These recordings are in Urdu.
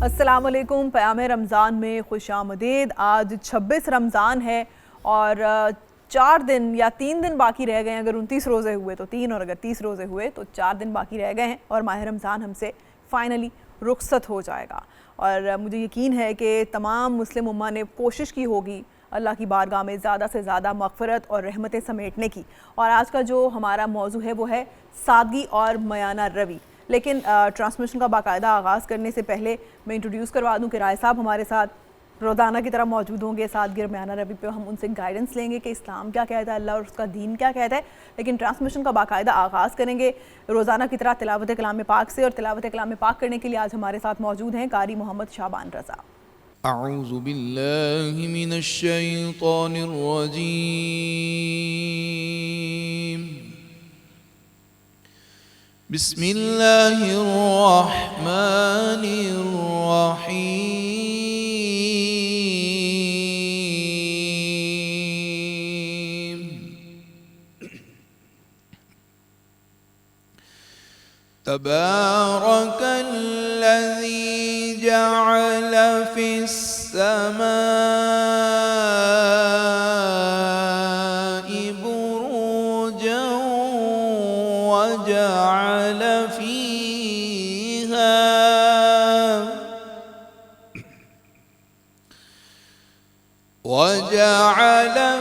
السلام علیکم، پیام رمضان میں خوش آمدید۔ آج 26 رمضان ہے اور 4 دن یا 3 دن باقی رہ گئے ہیں۔ اگر 29 روزے ہوئے تو 3 اور اگر 30 روزے ہوئے تو 4 دن باقی رہ گئے ہیں اور ماہ رمضان ہم سے فائنلی رخصت ہو جائے گا۔ اور مجھے یقین ہے کہ تمام مسلم امہ نے کوشش کی ہوگی اللہ کی بارگاہ میں زیادہ سے زیادہ مغفرت اور رحمتیں سمیٹنے کی۔ اور آج کا جو ہمارا موضوع ہے وہ ہے سادگی اور میانہ روی۔ لیکن ٹرانسمیشن کا باقاعدہ آغاز کرنے سے پہلے میں انٹروڈیوس کروا دوں کہ رائے صاحب ہمارے ساتھ روزانہ کی طرح موجود ہوں گے۔ سادگی اور میانہ روی پہ ہم ان سے گائیڈنس لیں گے کہ اسلام کیا کہتا ہے، اللہ اور اس کا دین کیا کہتا ہے۔ لیکن ٹرانسمیشن کا باقاعدہ آغاز کریں گے روزانہ کی طرح تلاوت کلام پاک سے، اور تلاوت کلام پاک کرنے کے لیے آج ہمارے ساتھ موجود ہیں قاری محمد شعبان رضا۔ اعوذ باللہ من الشیطان الرجیم، بسم اللہ الرحمن الرحیم۔ تبارک الذی جعل فی السماء بروجا وجعل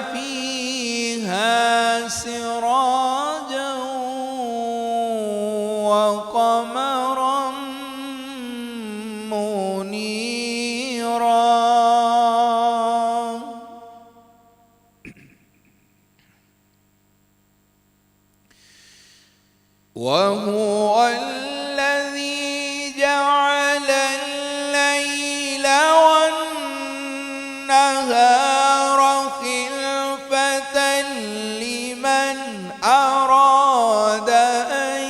فيها سراجا وقمرا منيرا وهو الذي جعل الليل والنهار خلفة لمن أراد أن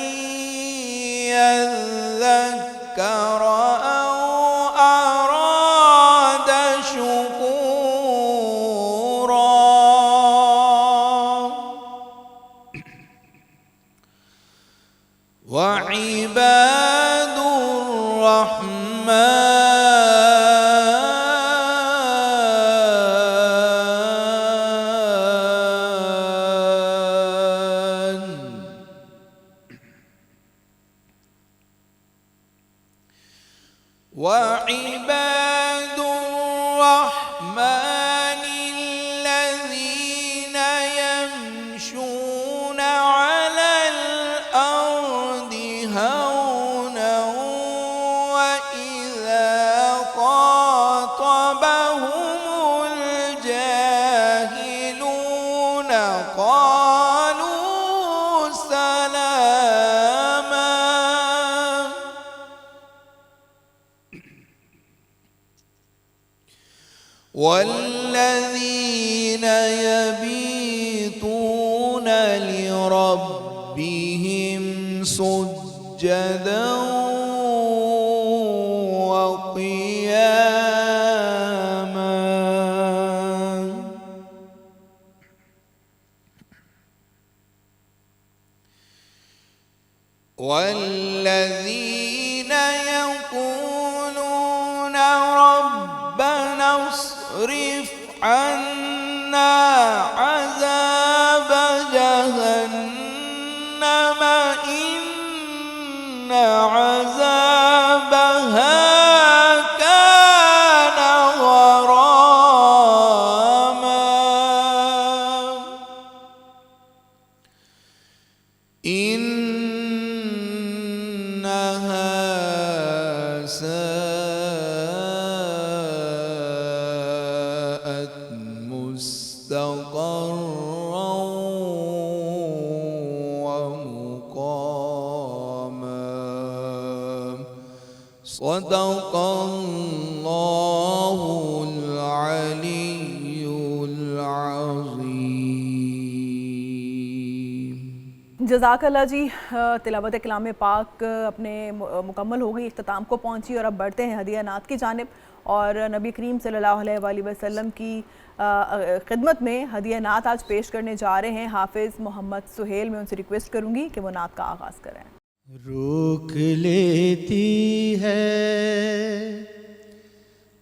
يذكر أو أراد شكورا وعباد الرحمن الذين يمشون على الأرض هونا وإذا خاطبهم الجاهلون قالوا سلاما والذين يبيتون لربهم سجدا وقياما والذين يقولون ربنا اصرف عنا عذاب جهنم إن عذابها كان غراما إنها ساءت مستقرا ومقاما صدق اللہ العلی العظیم۔ جزاک اللہ جی۔ تلاوت کلام پاک اپنے مکمل ہو گئی، اختتام کو پہنچی، اور اب بڑھتے ہیں ہدیہ نعت کی جانب۔ اور نبی کریم صلی اللہ علیہ وآلہ وسلم کی خدمت میں ہدیہ نعت آج پیش کرنے جا رہے ہیں حافظ محمد سہیل۔ میں ان سے ریکویسٹ کروں گی کہ وہ نعت کا آغاز کریں۔ روک لیتی ہے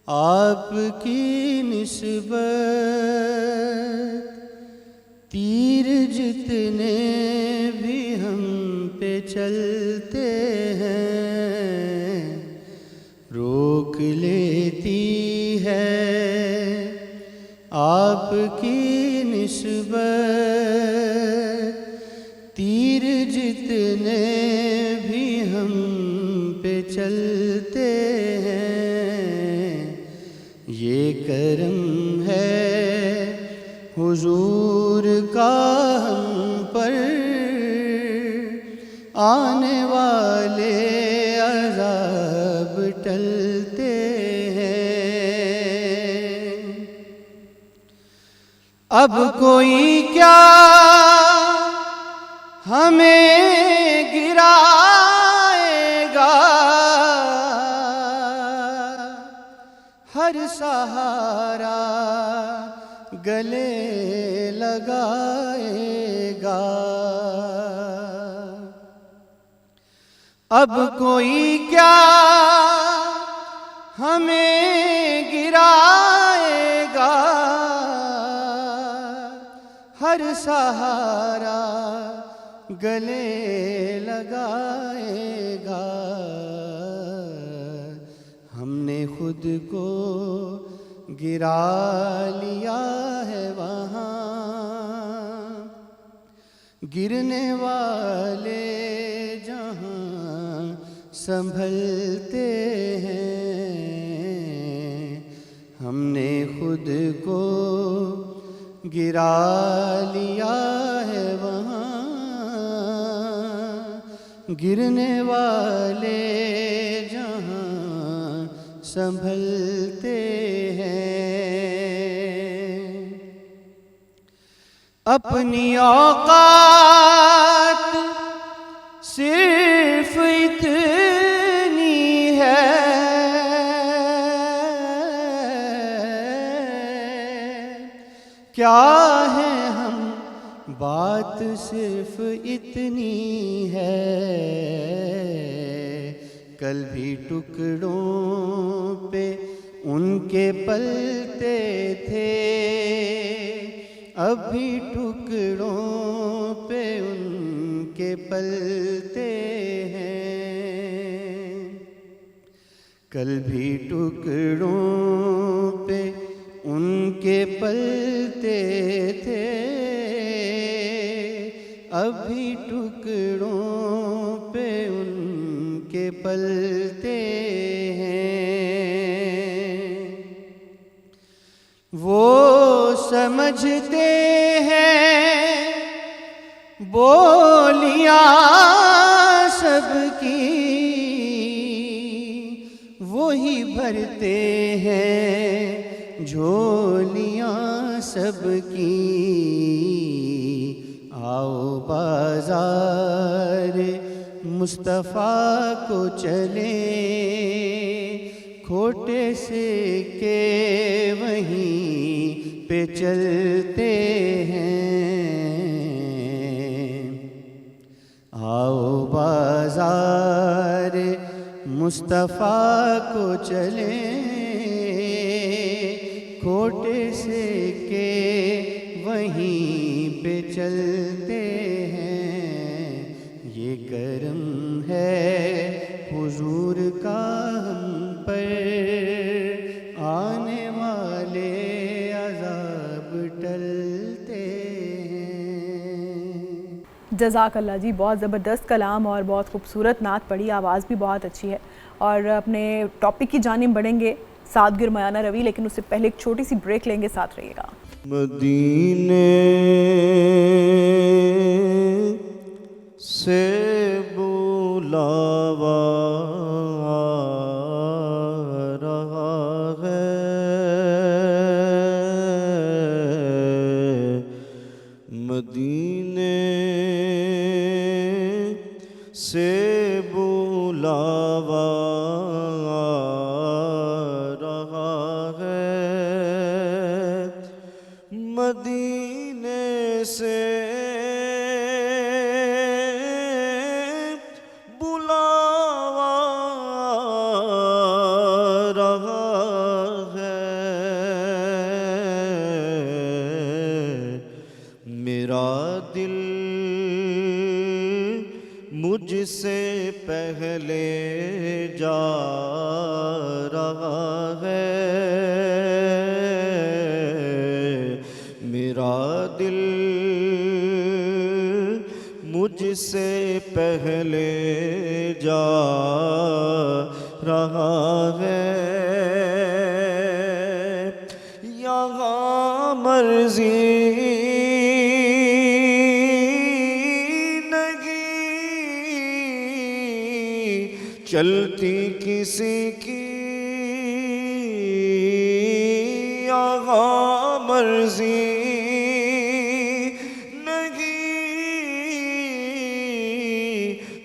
آپ کی نسبت تیر جتنے بھی ہم پہ چلتے ہیں روک لیتی ہے آپ کی نسبت تیر جتنے بھی ہم پہ چلتے ہیں یہ کرم ہے حضور کا ہم پر آنے والے عذاب ٹلتے ہیں اب کوئی کیا ہمیں گرائے گا ہر سہارا گلے لگائے گا اب کوئی کیا ہمیں گرائے گا ہر سہارا گلے لگائے گا ہم نے خود کو گرا لیا ہے وہاں گرنے والے جہاں سنبھلتے ہیں ہم نے خود کو گرا لیا ہے وہاں گرنے والے جہاں سنبھلتے ہیں اپنی اوقات صرف اتنی ہے کیا ہے ہم بات صرف اتنی ہے کل بھی ٹکڑوں پہ ان کے پلتے تھے اب بھی ٹکڑوں پہ ان کے پلتے ہیں کل بھی ٹکڑوں پہ ان کے پلتے تھے اب بھی ٹکڑوں پہ ان کے پلتے ہیں وہ سمجھتے ہیں بولیاں سب کی وہی بھرتے ہیں جھولیاں سب کی آؤ بازار مصطفیٰ کو چلیں کھوٹے سے کہ وہیں پہ چلتے ہیں آؤ بازار مصطفیٰ کو چلیں کھوٹے سے کہ وہیں پہ چلتے ہیں یہ کرم ہے حضور کا ہم پر آنے والے عذاب ٹلتے ہیں جزاک اللہ جی بہت زبردست کلام اور بہت خوبصورت نعت پڑھی آواز بھی بہت اچھی ہے اور اپنے ٹاپک کی جانب بڑھیں گے سادگر میانہ روی لیکن اس سے پہلے ایک چھوٹی سی بریک لیں گے ساتھ رہیے گا مدینے سے بلاوا رہا ہے مدینے سے بلاوا مدینے سے بلاوا جا رہا ہے، میرا دل مجھ سے پہلے جا رہا ہے، یہاں مرضی چلتی کسی کی، یہاں مرضی نہیں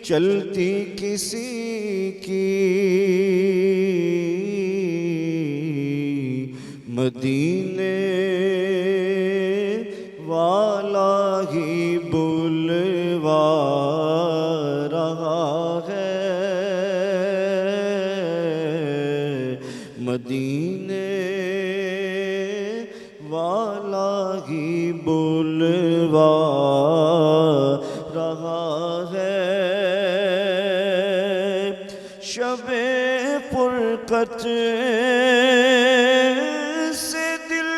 چلتی کسی کی، مدینے والا ہی بلوا رہا ہے، مدینے والا ہی بلوا رہا ہے، شب فرقت سے دل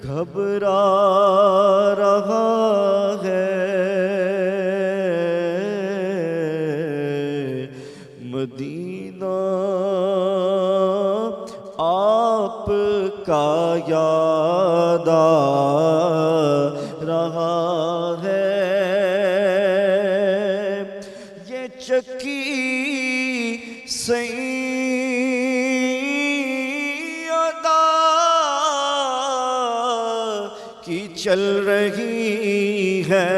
گھبرا رہا ہے، مدینہ آپ کا یاد آ رہا ہے، یہ چکی سیدہ کی چل رہی ہے،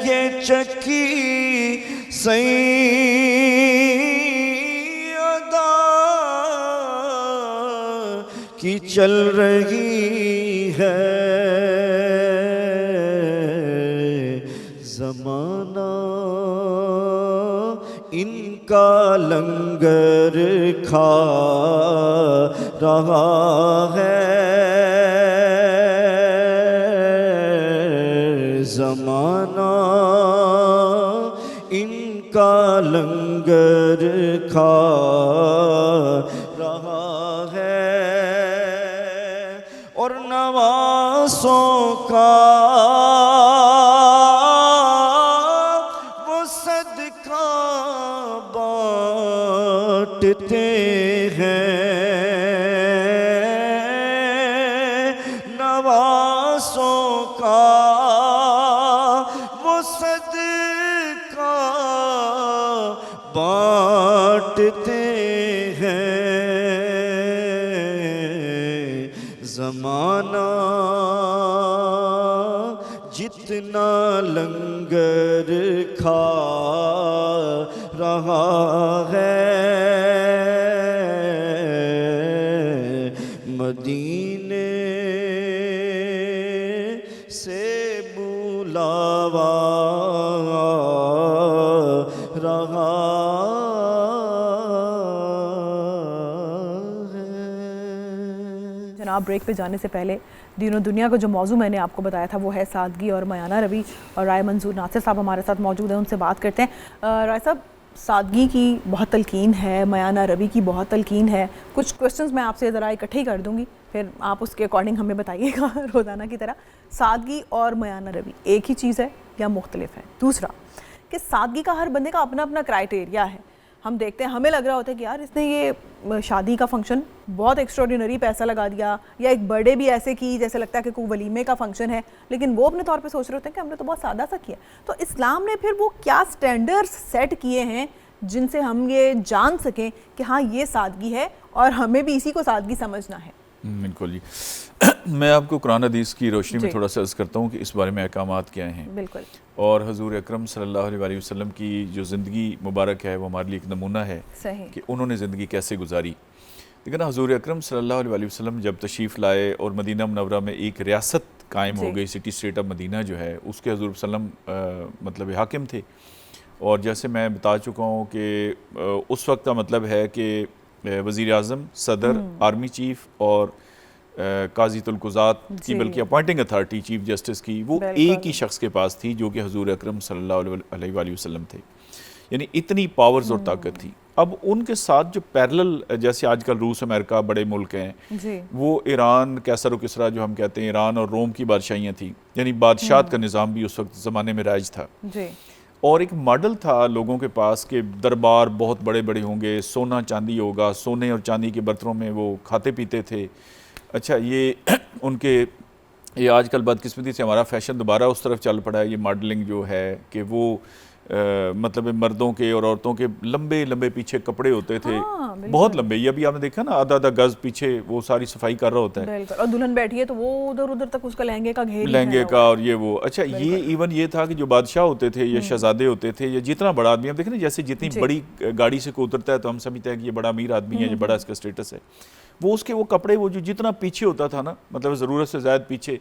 یہ چکی سیدہ کی چل رہی ہے، زمانہ ان کا لنگر کھا رہا ہے، زمانہ ان کا لنگر کھا رہا ہے، اور نواسوں کا وہ صدقہ بانٹتے ہیں، نواسوں کا وہ صدقہ بانٹتے ہیں، زمانہ جتنا لنگر کھا رہا ہے، مدینے سے بلاوا رہا ہے۔ جناب بریک پہ جانے سے پہلے دین و دنیا کا جو موضوع میں نے آپ کو بتایا تھا وہ ہے سادگی اور میانہ روی، اور رائے منظور ناصر صاحب ہمارے ساتھ موجود ہیں، ان سے بات کرتے ہیں۔ رائے صاحب، سادگی کی بہت تلقین ہے، میانہ روی کی بہت تلقین ہے، کچھ کوسچنز میں آپ سے ذرا اکٹھے ہی کر دوں گی، پھر آپ اس کے اکارڈنگ ہمیں بتائیے گا روزانہ کی طرح، سادگی اور میانہ روی ایک ہی چیز ہے یا مختلف ہے؟ دوسرا کہ سادگی کا ہر بندے کا اپنا اپنا کرائٹیریا ہے، ہم دیکھتے ہیں ہمیں لگ رہا ہوتا ہے کہ یار اس نے یہ شادی کا فنکشن بہت ایکسٹراڈینری پیسہ لگا دیا، یا ایک برتھ ڈے بھی ایسے کی جیسے لگتا ہے کہ کوئی ولیمے کا فنکشن ہے، لیکن وہ اپنے طور پہ سوچ رہے ہوتے ہیں کہ ہم نے تو بہت سادہ سا کیا۔ تو اسلام نے پھر وہ کیا سٹینڈرڈز سیٹ کیے ہیں جن سے ہم یہ جان سکیں کہ ہاں یہ سادگی ہے اور ہمیں بھی اسی کو سادگی سمجھنا ہے؟ بالکل جی، میں آپ کو قرآن حدیث کی روشنی میں تھوڑا سا عرض کرتا ہوں کہ اس بارے میں احکامات کیا ہیں، بالکل، اور حضور اکرم صلی اللہ علیہ وسلم کی جو زندگی مبارک ہے وہ ہمارے لیے ایک نمونہ ہے کہ انہوں نے زندگی کیسے گزاری۔ لیکن حضور اکرم صلی اللہ علیہ وسلم جب تشریف لائے اور مدینہ منورہ میں ایک ریاست قائم ہو گئی، سٹی اسٹیٹ آف مدینہ جو ہے، اس کے حضور وسلم مطلب حاکم تھے، اور جیسے میں بتا چکا ہوں کہ اس وقت کا مطلب ہے کہ وزیر اعظم، صدر، آرمی چیف اور قاضی القضات کی بلکہ اپوائنٹنگ اتھارٹی چیف جسٹس کی وہ ایک ہی شخص کے پاس تھی جو کہ حضور اکرم صلی اللہ علیہ وآلہ وسلم تھے. یعنی اتنی پاورز اور طاقت تھی. اب ان کے ساتھ جو پیرلل جیسے آج کل روس امریکہ بڑے ملک ہیں وہ ایران کیسر و کسریٰ جو ہم کہتے ہیں ایران اور روم کی بادشاہیاں تھیں, یعنی بادشاہت کا نظام بھی اس وقت زمانے میں رائج تھا. اور ایک ماڈل تھا لوگوں کے پاس کہ دربار بہت بڑے بڑے ہوں گے, سونا چاندی ہوگا, سونے اور چاندی کے برتنوں میں وہ کھاتے پیتے تھے. اچھا یہ ان کے یہ آج کل بدقسمتی سے ہمارا فیشن دوبارہ اس طرف چل پڑا ہے, یہ ماڈلنگ جو ہے کہ وہ مطلب مردوں کے اور عورتوں کے لمبے لمبے پیچھے کپڑے ہوتے تھے, بہت لمبے. یہ ابھی آپ نے دیکھا نا آدھا آدھا گز پیچھے وہ ساری صفائی کر رہا ہوتا ہے, اور دلہن بیٹھی ہے تو وہ ادھر ادھر تک اس کا لہنگے کا گھیر لہنگے کا اور یہ وہ. اچھا یہ ایون یہ تھا کہ جو بادشاہ ہوتے تھے یا شہزادے ہوتے تھے یا جتنا بڑا آدمی, آپ دیکھیں نا جیسے جتنی بڑی گاڑی سے کوئی اترتا ہے تو ہم سمجھتے ہیں کہ یہ بڑا امیر آدمی ہے, یہ بڑا اس کا اسٹیٹس ہے. وہ اس کے وہ کپڑے وہ جو جتنا پیچھے ہوتا تھا نا, مطلب ضرورت سے زائد پیچھے.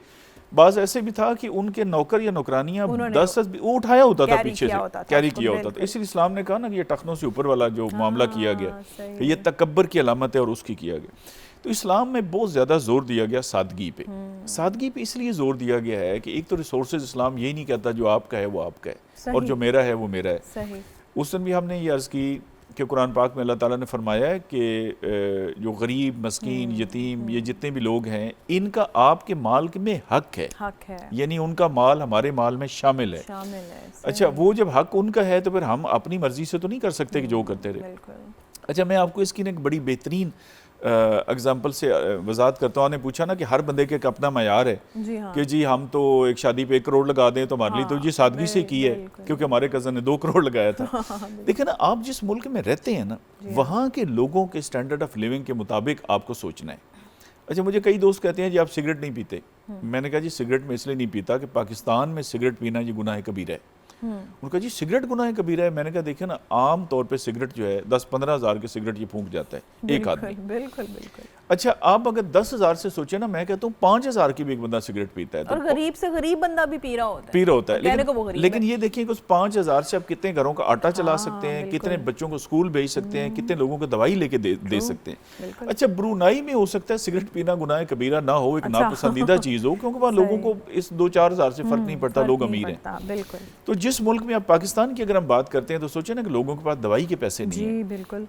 بعض ایسے بھی تھا کہ ان کے نوکر یا نوکرانیاں 10 وہ اٹھایا ہوتا تھا پیچھے سے, کیری کیا ہوتا تھا. اس لیے اسلام نے کہا نا کہ یہ ٹخنوں سے اوپر والا جو معاملہ کیا گیا کہ یہ تکبر کی علامت ہے اور اس کی کیا گیا. تو اسلام میں بہت زیادہ زور دیا گیا سادگی پہ. سادگی پہ اس لیے زور دیا گیا ہے کہ ایک تو ریسورسز اسلام یہی نہیں کہتا جو آپ کا ہے وہ آپ کا ہے اور جو میرا ہے وہ میرا ہے. اس دن بھی ہم نے یہ عرض کی کہ قرآن پاک میں اللہ تعالیٰ نے فرمایا ہے کہ جو غریب مسکین یتیم یہ جتنے بھی لوگ ہیں ان کا آپ کے مال میں حق ہے, یعنی ان کا مال ہمارے مال میں شامل ہے. اچھا وہ جب حق ان کا ہے تو پھر ہم اپنی مرضی سے تو نہیں کر سکتے کہ جو کرتے رہے. اچھا میں آپ کو اس کی ایک بڑی بہترین اگزامپل سے وضاحت کرتا ہوں. آپ نے پوچھا نا کہ ہر بندے کے ایک اپنا معیار ہے کہ جی ہم تو ایک شادی پہ 1 کروڑ لگا دیں تو ہمارے لیے تو یہ سادگی سے کی ہے, کیونکہ ہمارے کزن نے 2 کروڑ لگایا تھا. دیکھیں نا آپ جس ملک میں رہتے ہیں نا وہاں کے لوگوں کے سٹینڈرڈ آف لیونگ کے مطابق آپ کو سوچنا ہے. اچھا مجھے کئی دوست کہتے ہیں جی آپ سگریٹ نہیں پیتے. میں نے کہا جی سگریٹ میں اس لیے نہیں پیتا کہ پاکستان میں سگریٹ پینا یہ گناہ کبیرہ ہے. ان کا جی سگریٹ گناہ کبیرہ ہے. میں نے کہا دیکھیں نا عام طور پہ سگریٹ جو ہے 10-15 ہزار کے سگریٹ یہ پھونک جاتا ہے ایک آدمی. بالکل بالکل. اچھا آپ اگر 10,000 سے سوچیں نا, میں کہتا ہوں 5,000 کی بھی ایک بندہ سگریٹ پیتا ہے, اور غریب سے غریب بندہ بھی پی رہا ہوتا ہے. لیکن یہ دیکھیں کہ اس 5,000 سے آپ کتنے گھروں کا آٹا چلا سکتے ہیں, کتنے بچوں کو اسکول بھیج سکتے ہیں, کتنے لوگوں کو دوائی لے کے دے سکتے ہیں. اچھا برونائی میں ہو سکتا ہے سگریٹ پینا گناہ کبیرہ نہ ہو, ایک ناپسندیدہ چیز ہو, کیونکہ وہاں لوگوں کو اس 2-4 ہزار سے فرق نہیں پڑتا, لوگ امیر ہیں. تو جس ملک میں آپ پاکستان کی اگر ہم بات کرتے ہیں تو سوچیں نا کہ لوگوں کے پاس دوائی کے پیسے نہیں ہیں.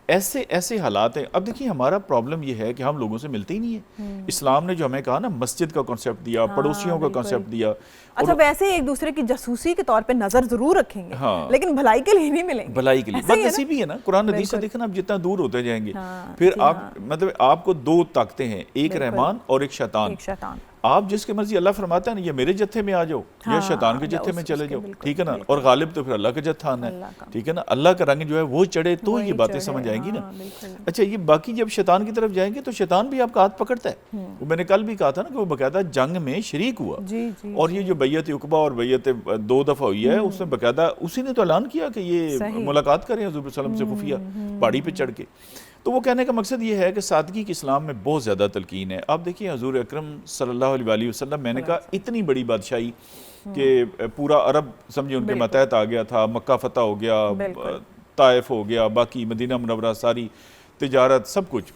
ایسے حالات ہیں. اب دیکھیں ہمارا پرابلم یہ ہے کہ ہم لوگوں سے ملتے ہی نہیں ہیں. اسلام نے جو ہمیں کہا نا مسجد کا کنسیپٹ دیا, پڑوسیوں کا کنسیپٹ دیا. اچھا ویسے ایک دوسرے کی جاسوسی کے طور پہ نظر ضرور رکھیں گے لیکن بھلائی کے لیے نہیں ملیں گے. بھلائی کے لیے بات ایسی بھی ہے نا, قرآن حدیث سے دیکھنا آپ جتنا دور ہوتے جائیں گے پھر آپ مطلب آپ کو 2 طاقتیں ہیں, ایک رحمان اور ایک شیطان. آپ جس کے مرضی اللہ فرماتا ہے نا یہ میرے جتھے میں آ جاؤ یا شیطان کے جتھے میں چلے جاؤ, ٹھیک ہے نا, اور غالب تو پھر اللہ کا جتھا آنا ہے, ٹھیک ہے نا. اللہ کا رنگ جو ہے وہ چڑھے تو یہ باتیں سمجھ آئیں گی نا. اچھا یہ باقی جب شیطان کی طرف جائیں گے تو شیطان بھی آپ کا ہاتھ پکڑتا ہے. وہ میں نے کل بھی کہا تھا نا کہ وہ باقاعدہ جنگ میں شریک ہوا, اور یہ جو بیعت عقبہ اور بیعت 2 دفعہ ہوئی ہے اس میں باقاعدہ اسی نے تو اعلان کیا کہ یہ ملاقات کریں حضور صلی اللہ علیہ وسلم سے خفیہ پہاڑی پہ چڑھ کے. تو وہ کہنے کا مقصد یہ ہے کہ سادگی کی اسلام میں بہت زیادہ تلقین ہے. آپ دیکھیے حضور اکرم صلی اللہ علیہ وآلہ وسلم, میں نے کہا اتنی بڑی بادشاہی کہ پورا عرب سمجھے ان کے ماتحت آ گیا تھا, مکہ فتح ہو گیا, طائف ہو گیا, باقی مدینہ منورہ ساری تجارت سب کچھ.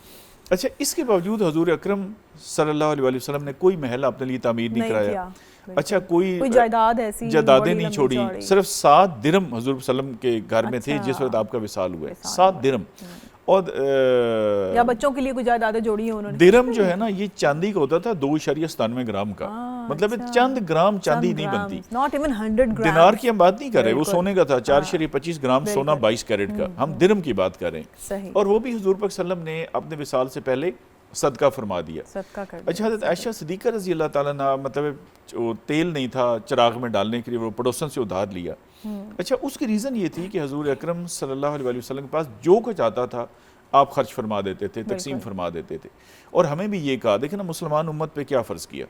اچھا اس کے باوجود حضور اکرم صلی اللہ علیہ وآلہ وسلم نے کوئی محل اپنے لیے تعمیر نہیں کرایا. اچھا کوئی جائیدادیں نہیں چھوڑی. صرف 7 درہم حضور صلی اللہ علیہ وسلم کے گھر میں تھے جس وقت آپ کا وصال ہوا ہے, 7 درہم. اور یا بچوں کے لیے کوئی جائیدادیں جوڑی ہیں انہوں نے. درہم جو ہے نا یہ چاندی کا ہوتا تھا 2.97 گرام کا, مطلب چند گرام چاندی نہیں بنتی. not even 100 gram. دینار کی ہم بات نہیں کر رہے, وہ سونے کا تھا 4.25 گرام سونا 22 کیرٹ کا. ہم درہم کی بات کر رہے ہیں, اور وہ بھی حضور پاک صلی اللہ علیہ وسلم نے اپنے وصال سے پہلے صدقہ فرما دیا. اچھا حضرت عائشہ صدیقہ رضی اللہ تعالیٰ نے مطلب تیل نہیں تھا چراغ میں ڈالنے کے لیے, وہ پڑوسن سے ادھار لیا. اچھا اس کی ریزن یہ تھی کہ حضور اکرم صلی اللہ علیہ وسلم کے پاس جو کچھ آتا تھا آپ خرچ فرما دیتے تھے, تقسیم فرما دیتے تھے. اور ہمیں بھی یہ کہا, دیکھیں نا مسلمان امت پہ کیا فرض کیا,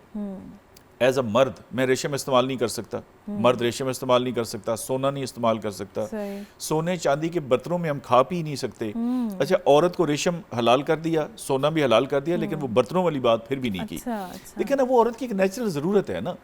ایز اے مرد میں ریشم استعمال نہیں کر سکتا, مرد ریشم استعمال نہیں کر سکتا, سونا نہیں استعمال کر سکتا, سونے چاندی کے برتنوں میں ہم کھا پی نہیں سکتے. اچھا عورت کو ریشم حلال کر دیا, سونا بھی حلال کر دیا, لیکن وہ برتنوں والی بات پھر بھی نہیں کی. دیکھیں نا وہ عورت کی ایک نیچرل ضرورت ہے نا,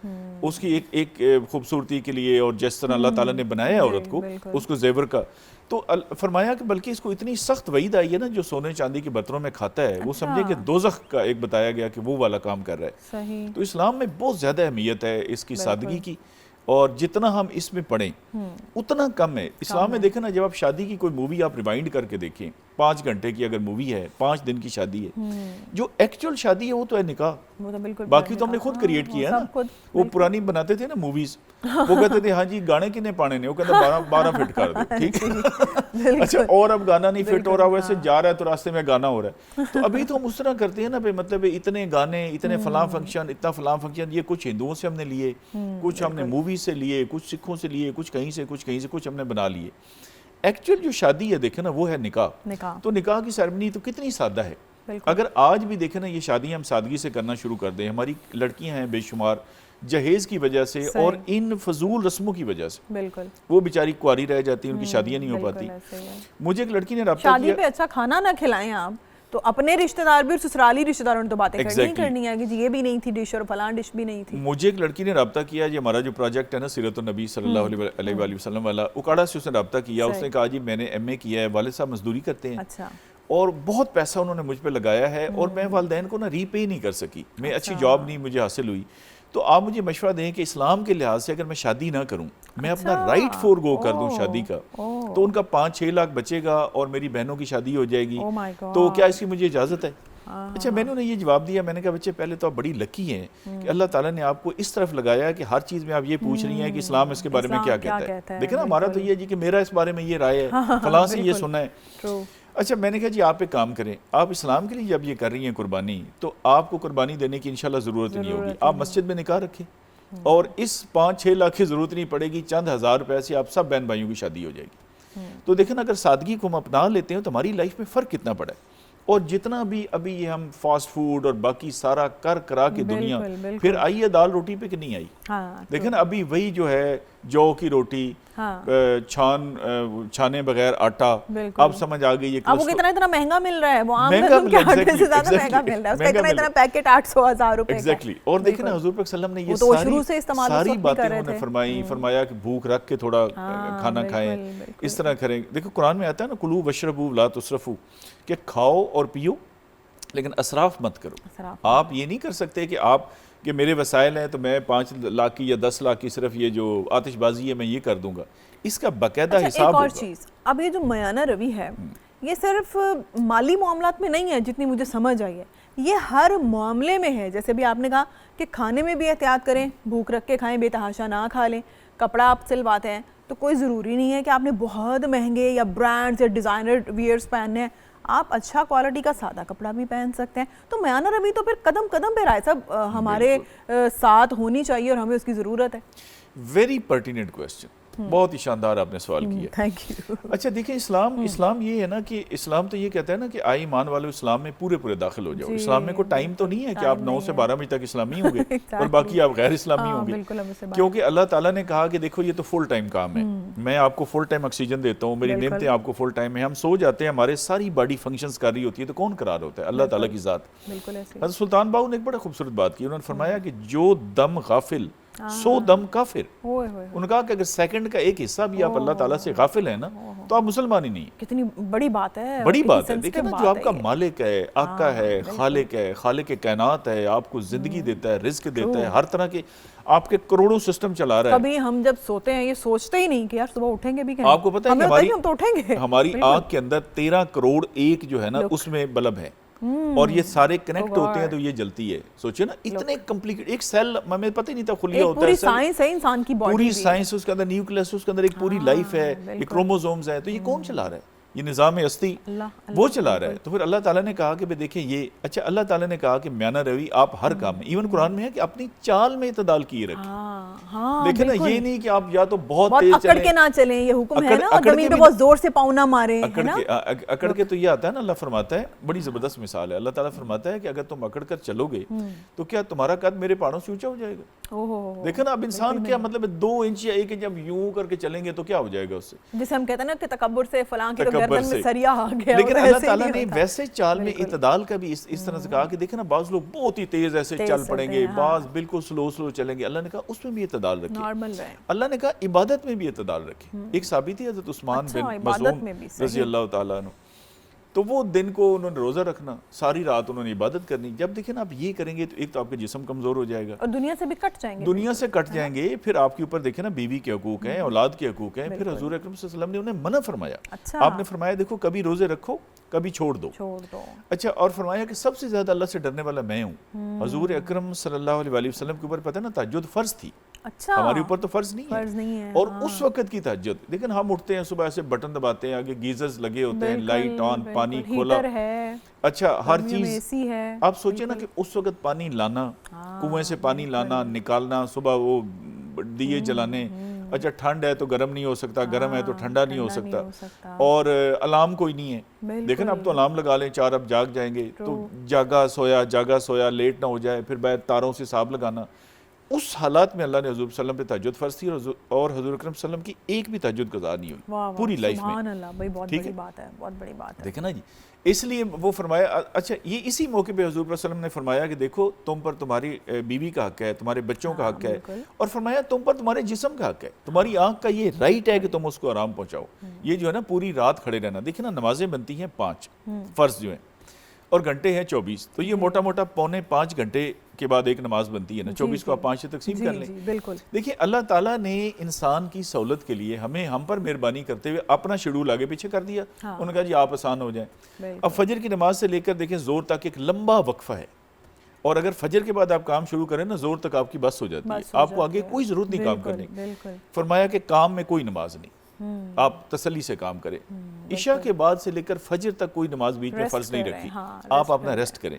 اس کی ایک خوبصورتی کے لیے, اور جس طرح اللہ تعالیٰ نے بنایا ہے عورت کو, اس کو زیور کا, تو فرمایا کہ بلکہ اس کو اتنی سخت وعید آئی ہے نا جو سونے چاندی کے برتنوں میں کھاتا ہے, وہ سمجھے کہ دوزخ کا ایک بتایا گیا کہ وہ والا کام کر رہا ہے. تو اسلام میں بہت زیادہ اہمیت ہے اس کی سادگی کی, اور جتنا ہم اس میں پڑھیں اتنا کم ہے. اسلام میں دیکھیں نا, جب آپ شادی کی کوئی مووی آپ ریوائنڈ کر کے دیکھیں, 5 گھنٹے کی اگر مووی ہے, 5 دن کی شادی ہے, جو ایکچوئل شادی ہے وہ تو ہے نکاح, باقی تو ہم نے خود کریٹ کیا ہے نا. وہ پرانی بناتے تھے نا موویز, وہ کہتے تھے ہاں جی گانے کنے پانے نے, وہ کہتا 12 فٹ کر دو, ٹھیک ہے. اچھا اور اب گانا نہیں فٹ ہو رہا, ویسے جا رہا ہے تو راستے میں گانا ہو رہا ہے. تو ابھی تو ہم اس طرح کرتے ہیں نا, مطلب اتنے گانے, اتنے فلاں فنکشن, اتنا فلاں فنکشن, یہ کچھ ہندوؤں سے ہم نے لیے, کچھ ہم نے موویز سے لیے, کچھ سکھوں سے لیے, کچھ کہیں سے, کچھ ہم نے بنا لیے. ایکچوئل جو شادی ہے دیکھیں نا وہ ہے نکاح. تو نکاح کی سیرمنی تو کتنی سادہ ہے. اگر آج بھی دیکھیں نا یہ شادیاں ہم سادگی سے کرنا شروع کر دیں, ہماری لڑکیاں ہیں بے شمار جہیز کی وجہ سے اور ان فضول رسموں کی وجہ سے وہ بیچاری کواری رہ جاتی ہیں, ان کی شادیاں نہیں ہو پاتی. مجھے ایک لڑکی نے رابطہ کیا, شادی پہ اچھا کھانا نہ کھلائیں آپ, تو اپنے رشتہ دار بھی اور سسرالی رشتہ داروں نے تو باتیں کرنی ہے کہ یہ بھی نہیں تھی ڈش اور فلاں ڈش بھی نہیں تھی. مجھے ایک لڑکی نے رابطہ کیا, یہ ہمارا جو پروجیکٹ ہے نا سیرت النبی صلی اللہ علیہ وآلہ وسلم والا, اکاڑا سے اس نے رابطہ کیا. اس نے کہا جی میں نے ایم اے کیا ہے, والد صاحب مزدوری کرتے ہیں اور بہت پیسہ انہوں نے مجھ پہ لگایا ہے, اور میں والدین کو نا ری پے نہیں کر سکی, میں اچھی جاب نہیں مجھے حاصل ہوئی. تو آپ مجھے مشورہ دیں کہ اسلام کے لحاظ سے اگر میں شادی نہ کروں, میں اپنا رائٹ فور گو کر دوں شادی کا, تو ان کا 5-6 لاکھ بچے گا اور میری بہنوں کی شادی ہو جائے گی, تو کیا اس کی مجھے اجازت ہے؟ اچھا میں نے انہیں یہ جواب دیا, میں نے کہا بچے پہلے تو آپ بڑی لکی ہیں کہ اللہ تعالیٰ نے آپ کو اس طرف لگایا ہے کہ ہر چیز میں آپ یہ پوچھ رہی ہیں کہ اسلام اس کے بارے میں کیا کہتا ہے. دیکھیں نا ہمارا تو یہ جی کہ میرا اس بارے میں یہ رائے ہے, فلاں سے یہ سنا ہے. اچھا میں نے کہا جی آپ ایک کام کریں, آپ اسلام کے لیے جب یہ کر رہی ہیں قربانی, تو آپ کو قربانی دینے کی انشاءاللہ ضرورت نہیں ہوگی, آپ مسجد میں نکاح رکھیں, اور اس 5-6 لاکھ کی ضرورت نہیں پڑے گی, چند ہزار روپے سے آپ سب بہن بھائیوں کی شادی ہو جائے گی. تو دیکھیں نا اگر سادگی کو ہم اپنا لیتے ہیں تو ہماری لائف میں فرق کتنا پڑا ہے. اور جتنا بھی ابھی یہ ہم فاسٹ فوڈ اور باقی سارا کرا کے دنیا, پھر آئی ہے دال روٹی پہ کہ نہیں آئی. دیکھیں نا ابھی وہی جو ہے جو کی روٹی, چھانے بغیر آٹا, اب سمجھ آ گئی. اب وہ اتنا مہنگا مل رہا ہے, وہ عام گندم کے آٹے سے زیادہ مہنگا مل رہا ہے, اس کا اتنا پیکٹ 800-1000 روپے کا. ایگزیکٹلی. اور دیکھیں نا حضور پاک صلی اللہ علیہ وسلم نے یہ ساری باتیں انہوں نے فرمایا کہ بھوک رکھ کے تھوڑا کھانا کھائیں, اس طرح کریں. دیکھو قرآن میں آتا ہے نا کلو وشربو لا تسرفو, کہ کھاؤ اور پیو لیکن اسراف مت کرو. آپ یہ نہیں کر سکتے کہ میرے وسائل ہیں تو میں 5 لاکھ کی یا 10 لاکھ کی صرف یہ جو آتش بازی ہے میں یہ کر دوں گا, اس کا باقاعدہ حساب ہوگا. ایک اور چیز, اب یہ جو میانہ روی ہے یہ صرف مالی معاملات میں نہیں ہے جتنی مجھے سمجھ آئی ہے, یہ ہر معاملے میں ہے. جیسے بھی آپ نے کہا کہ کھانے میں بھی احتیاط کریں, بھوک رکھ کے کھائیں, بے تحاشا نہ کھا لیں. کپڑا آپ سلواتے ہیں تو کوئی ضروری نہیں ہے کہ آپ نے بہت مہنگے یا برانڈز یا ڈیزائنر ویئرز پہننے ہیں, آپ اچھا کوالٹی کا سادہ کپڑا بھی پہن سکتے ہیں. تو میانہ روی تو پھر قدم قدم پہ رائے صاحب ہمارے ساتھ ہونی چاہیے اور ہمیں اس کی ضرورت ہے. ویری پرٹیننٹ کویسچن, بہت ہی شاندار آپ نے سوال کیا. Thank you. اچھا دیکھیں اسلام یہ ہے نا کہ اسلام تو یہ کہتا ہے نا کہ آئی ایمان والو اسلام میں پورے داخل ہو جاؤ. اسلام میں کوئی ٹائم تو نہیں ہے کہ آپ 9 سے 12 بجے تک اسلامی ہوں گے اور باقی آپ غیر اسلامی ہوں گے, کیونکہ اللہ تعالیٰ نے کہا کہ دیکھو یہ تو فل ٹائم کام ہے, میں آپ کو فل ٹائم آکسیجن دیتا ہوں, میری نعمتیں آپ کو فل ٹائم ہے. ہم سو جاتے ہیں, ہمارے ساری باڈی فنکشنز کر رہی ہوتی ہے, تو کون قرار ہوتا ہے؟ اللہ تعالیٰ کی ذات. حضرت سلطان باہو نے ایک بڑا خوبصورت بات کی, انہوں نے فرمایا کہ جو دم غافل سو دم کافر. انہوں نے کہا کہ اگر سیکنڈ کا ایک حصہ بھی آپ اللہ تعالیٰ سے غافل ہیں نا تو آپ مسلمان ہی نہیں. کتنی بڑی بات ہے, بڑی بات ہے. دیکھیں نا جو آپ کا مالک ہے, آقا ہے, خالق کائنات ہے, آپ کو زندگی دیتا ہے, رزق دیتا ہے, ہر طرح کے آپ کے کروڑوں سسٹم چلا رہا ہے. کبھی ہم جب سوتے ہیں یہ سوچتے ہی نہیں کہ یار صبح اٹھیں گے بھی کہیں. آپ کو پتہ ہے ہماری آنکھ کے اندر 13 کروڑ ایک جو ہے نا اس میں بلب ہے, اور یہ سارے کنیکٹ ہوتے ہیں تو یہ جلتی ہے. سوچیں نا اتنے کمپلیکیٹ, ایک سیل ہمیں پتہ ہی نہیں تھا خلیہ ہوتا ہے. پوری سائنس ہے انسان کی باڈی, پوری سائنس, اس کے اندر نیوکلیس, اس کے اندر ایک پوری لائف ہے, ایک کروموزومز ہے, تو یہ کون چلا رہا ہے؟ یہ نظام ہستی وہ چلا رہا ہے. تو پھر اللہ تعالیٰ نے کہا کہ دیکھیں یہ اچھا اللہ تعالیٰ نے کہا کہ میانہ روی آپ ہر کام میں, ایون قرآن میں ہے کہ اپنی چال میں اعتدال کیے رکھیں. دیکھیں نا یہ نہیں کہ آپ یا تو بہت تیز اکڑ کے نہ چلیں, یہ حکم ہے نا, اور زمین پہ بہت زور سے پاؤں نہ ماریں. اکڑ کے تو یہ آتا ہے نا, اللہ فرماتا ہے, بڑی زبردست مثال ہے, اللہ تعالیٰ فرماتا ہے کہ اگر تم اکڑ کر چلو گے تو کیا تمہارا قد میرے پہاڑوں سے اونچا ہو جائے گا. دیکھیں نا اب انسان کیا مطلب 2 انچ یا 1 انچ اب یوں کر کے چلیں گے تو کیا ہو جائے گا اس سے, جسے ہم کہتے ہیں نا کہ تکبر سے فلاں کی تو گردن میں سریا آ گیا. لیکن اللہ تعالیٰ نے ویسے چال میں اعتدال کا بھی اس طرح سے کہا کہ دیکھیں نا بعض لوگ بہت ہی تیز ایسے چل پڑیں گے, بعض بالکل سلو چلیں گے. اللہ نے کہا اس میں بھی اعتدال رکھیں. اللہ نے کہا عبادت میں بھی اعتدال رکھیں. ایک ثابت ہے حضرت عثمان بن مظعون رضی اللہ تعالیٰ عنہ, تو وہ دن کو انہوں نے روزہ رکھنا, ساری رات انہوں نے عبادت کرنی. جب دیکھیں نا آپ یہ کریں گے تو ایک تو آپ کا جسم کمزور ہو جائے گا اور دنیا سے بھی کٹ جائیں گے, دنیا سے کٹ جائیں گے. پھر آپ کے اوپر دیکھیں نا بیوی کے حقوق ہیں, اولاد کے حقوق ہیں. پھر حضور اکرم صلی اللہ علیہ وسلم نے انہیں منع فرمایا. آپ نے فرمایا دیکھو کبھی روزے رکھو کبھی چھوڑ دو. اچھا, اور فرمایا کہ سب سے زیادہ اللہ سے ڈرنے والا میں ہوں. حضور اکرم صلی اللہ علیہ وسلم کے اوپر پتہ ہے نا تہجد فرض تھی, ہمارے اوپر تو فرض نہیں ہے. اور اس وقت کی تہجد لیکن ہم اٹھتے ہیں صبح ایسے بٹن دباتے ہیں, آگے گیزرز لگے ہوتے ہیں, لائٹ آن, پانی کھولا, اچھا ہر چیز. آپ سوچیں نا کہ اس وقت پانی لانا, کنویں سے پانی لانا نکالنا, صبح وہ دیے جلانے, اچھا ٹھنڈ ہے تو گرم نہیں ہو سکتا, گرم ہے تو ٹھنڈا نہیں ہو سکتا, اور الارم کوئی نہیں ہے. دیکھیں اب تو الارم لگا لیں 4 اب جاگ جائیں گے, تو جاگا سویا لیٹ نہ ہو جائے, پھر بعد تاروں سے حساب لگانا. اس حالات میں اللہ نے حضور صلی اللہ علیہ وسلم پہ تہجد فرض تھی, اور حضور اکرم صلی اللہ علیہ وسلم کی ایک بھی تہجد قضا نہیں ہوئی پوری لائف میں. سبحان اللہ بھائی, بہت بڑی بات ہے, بہت بڑی بات ہے. دیکھیں نا جی, اس لیے وہ فرمایا. اچھا یہ اسی موقع پہ حضور صلی اللہ علیہ وسلم نے فرمایا کہ دیکھو تم پر تمہاری بیوی کا حق ہے, تمہارے بچوں کا حق ہے, اور فرمایا تم پر تمہارے جسم کا حق ہے, تمہاری آنکھ کا یہ رائٹ ہے کہ تم اس کو آرام پہنچاؤ. یہ جو ہے نا پوری رات کھڑے رہنا. دیکھیں نا نمازیں بنتی ہیں 5 فرض جو ہیں, اور گھنٹے ہیں 24, تو یہ موٹا موٹا 4.25 گھنٹے کے بعد ایک نماز بنتی ہے نا. 24 کو آپ 5 سے تقسیم کر لیں. دیکھیں اللہ تعالیٰ نے انسان کی سہولت کے لیے ہم پر مہربانی کرتے ہوئے اپنا شیڈول آگے پیچھے کر دیا. انہوں نے کہا جی آپ آسان ہو جائیں. اب فجر کی نماز سے لے کر دیکھیں زور تک ایک لمبا وقفہ ہے, اور اگر فجر کے بعد آپ کام شروع کریں نا زور تک آپ کی بس ہو جاتی ہے, آپ کو آگے کوئی ضرورت نہیں کام کرنے کی. فرمایا کہ کام میں کوئی نماز نہیں, آپ تسلی سے کام کریں. عشاء کے بعد سے لے کر فجر تک کوئی نماز بیچ میں فرض نہیں رکھی, آپ اپنا ریسٹ کریں.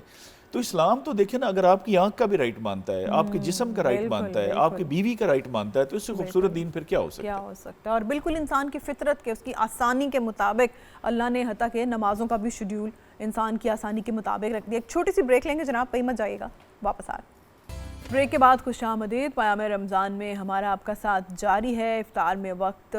تو اسلام تو دیکھیں نا اگر آپ کی آنکھ کا بھی رائٹ مانتا ہے, آپ کے جسم کا رائٹ مانتا ہے, آپ کی بیوی کا رائٹ مانتا ہے, تو اس سے خوبصورت دین پھر کیا ہو سکتا ہے. اور بالکل انسان کی فطرت کے, اس کی آسانی کے مطابق اللہ نے حتیٰ کہ نمازوں کا بھی شیڈیول انسان کی آسانی کے مطابق رکھ دیا. ایک چھوٹی سی بریک لیں گے جناب, کہیں مت جائیے گا, واپس آ رہے. بریک کے بعد خوش آمدید. پیام رمضان میں ہمارا آپ کا ساتھ جاری ہے. افطار میں وقت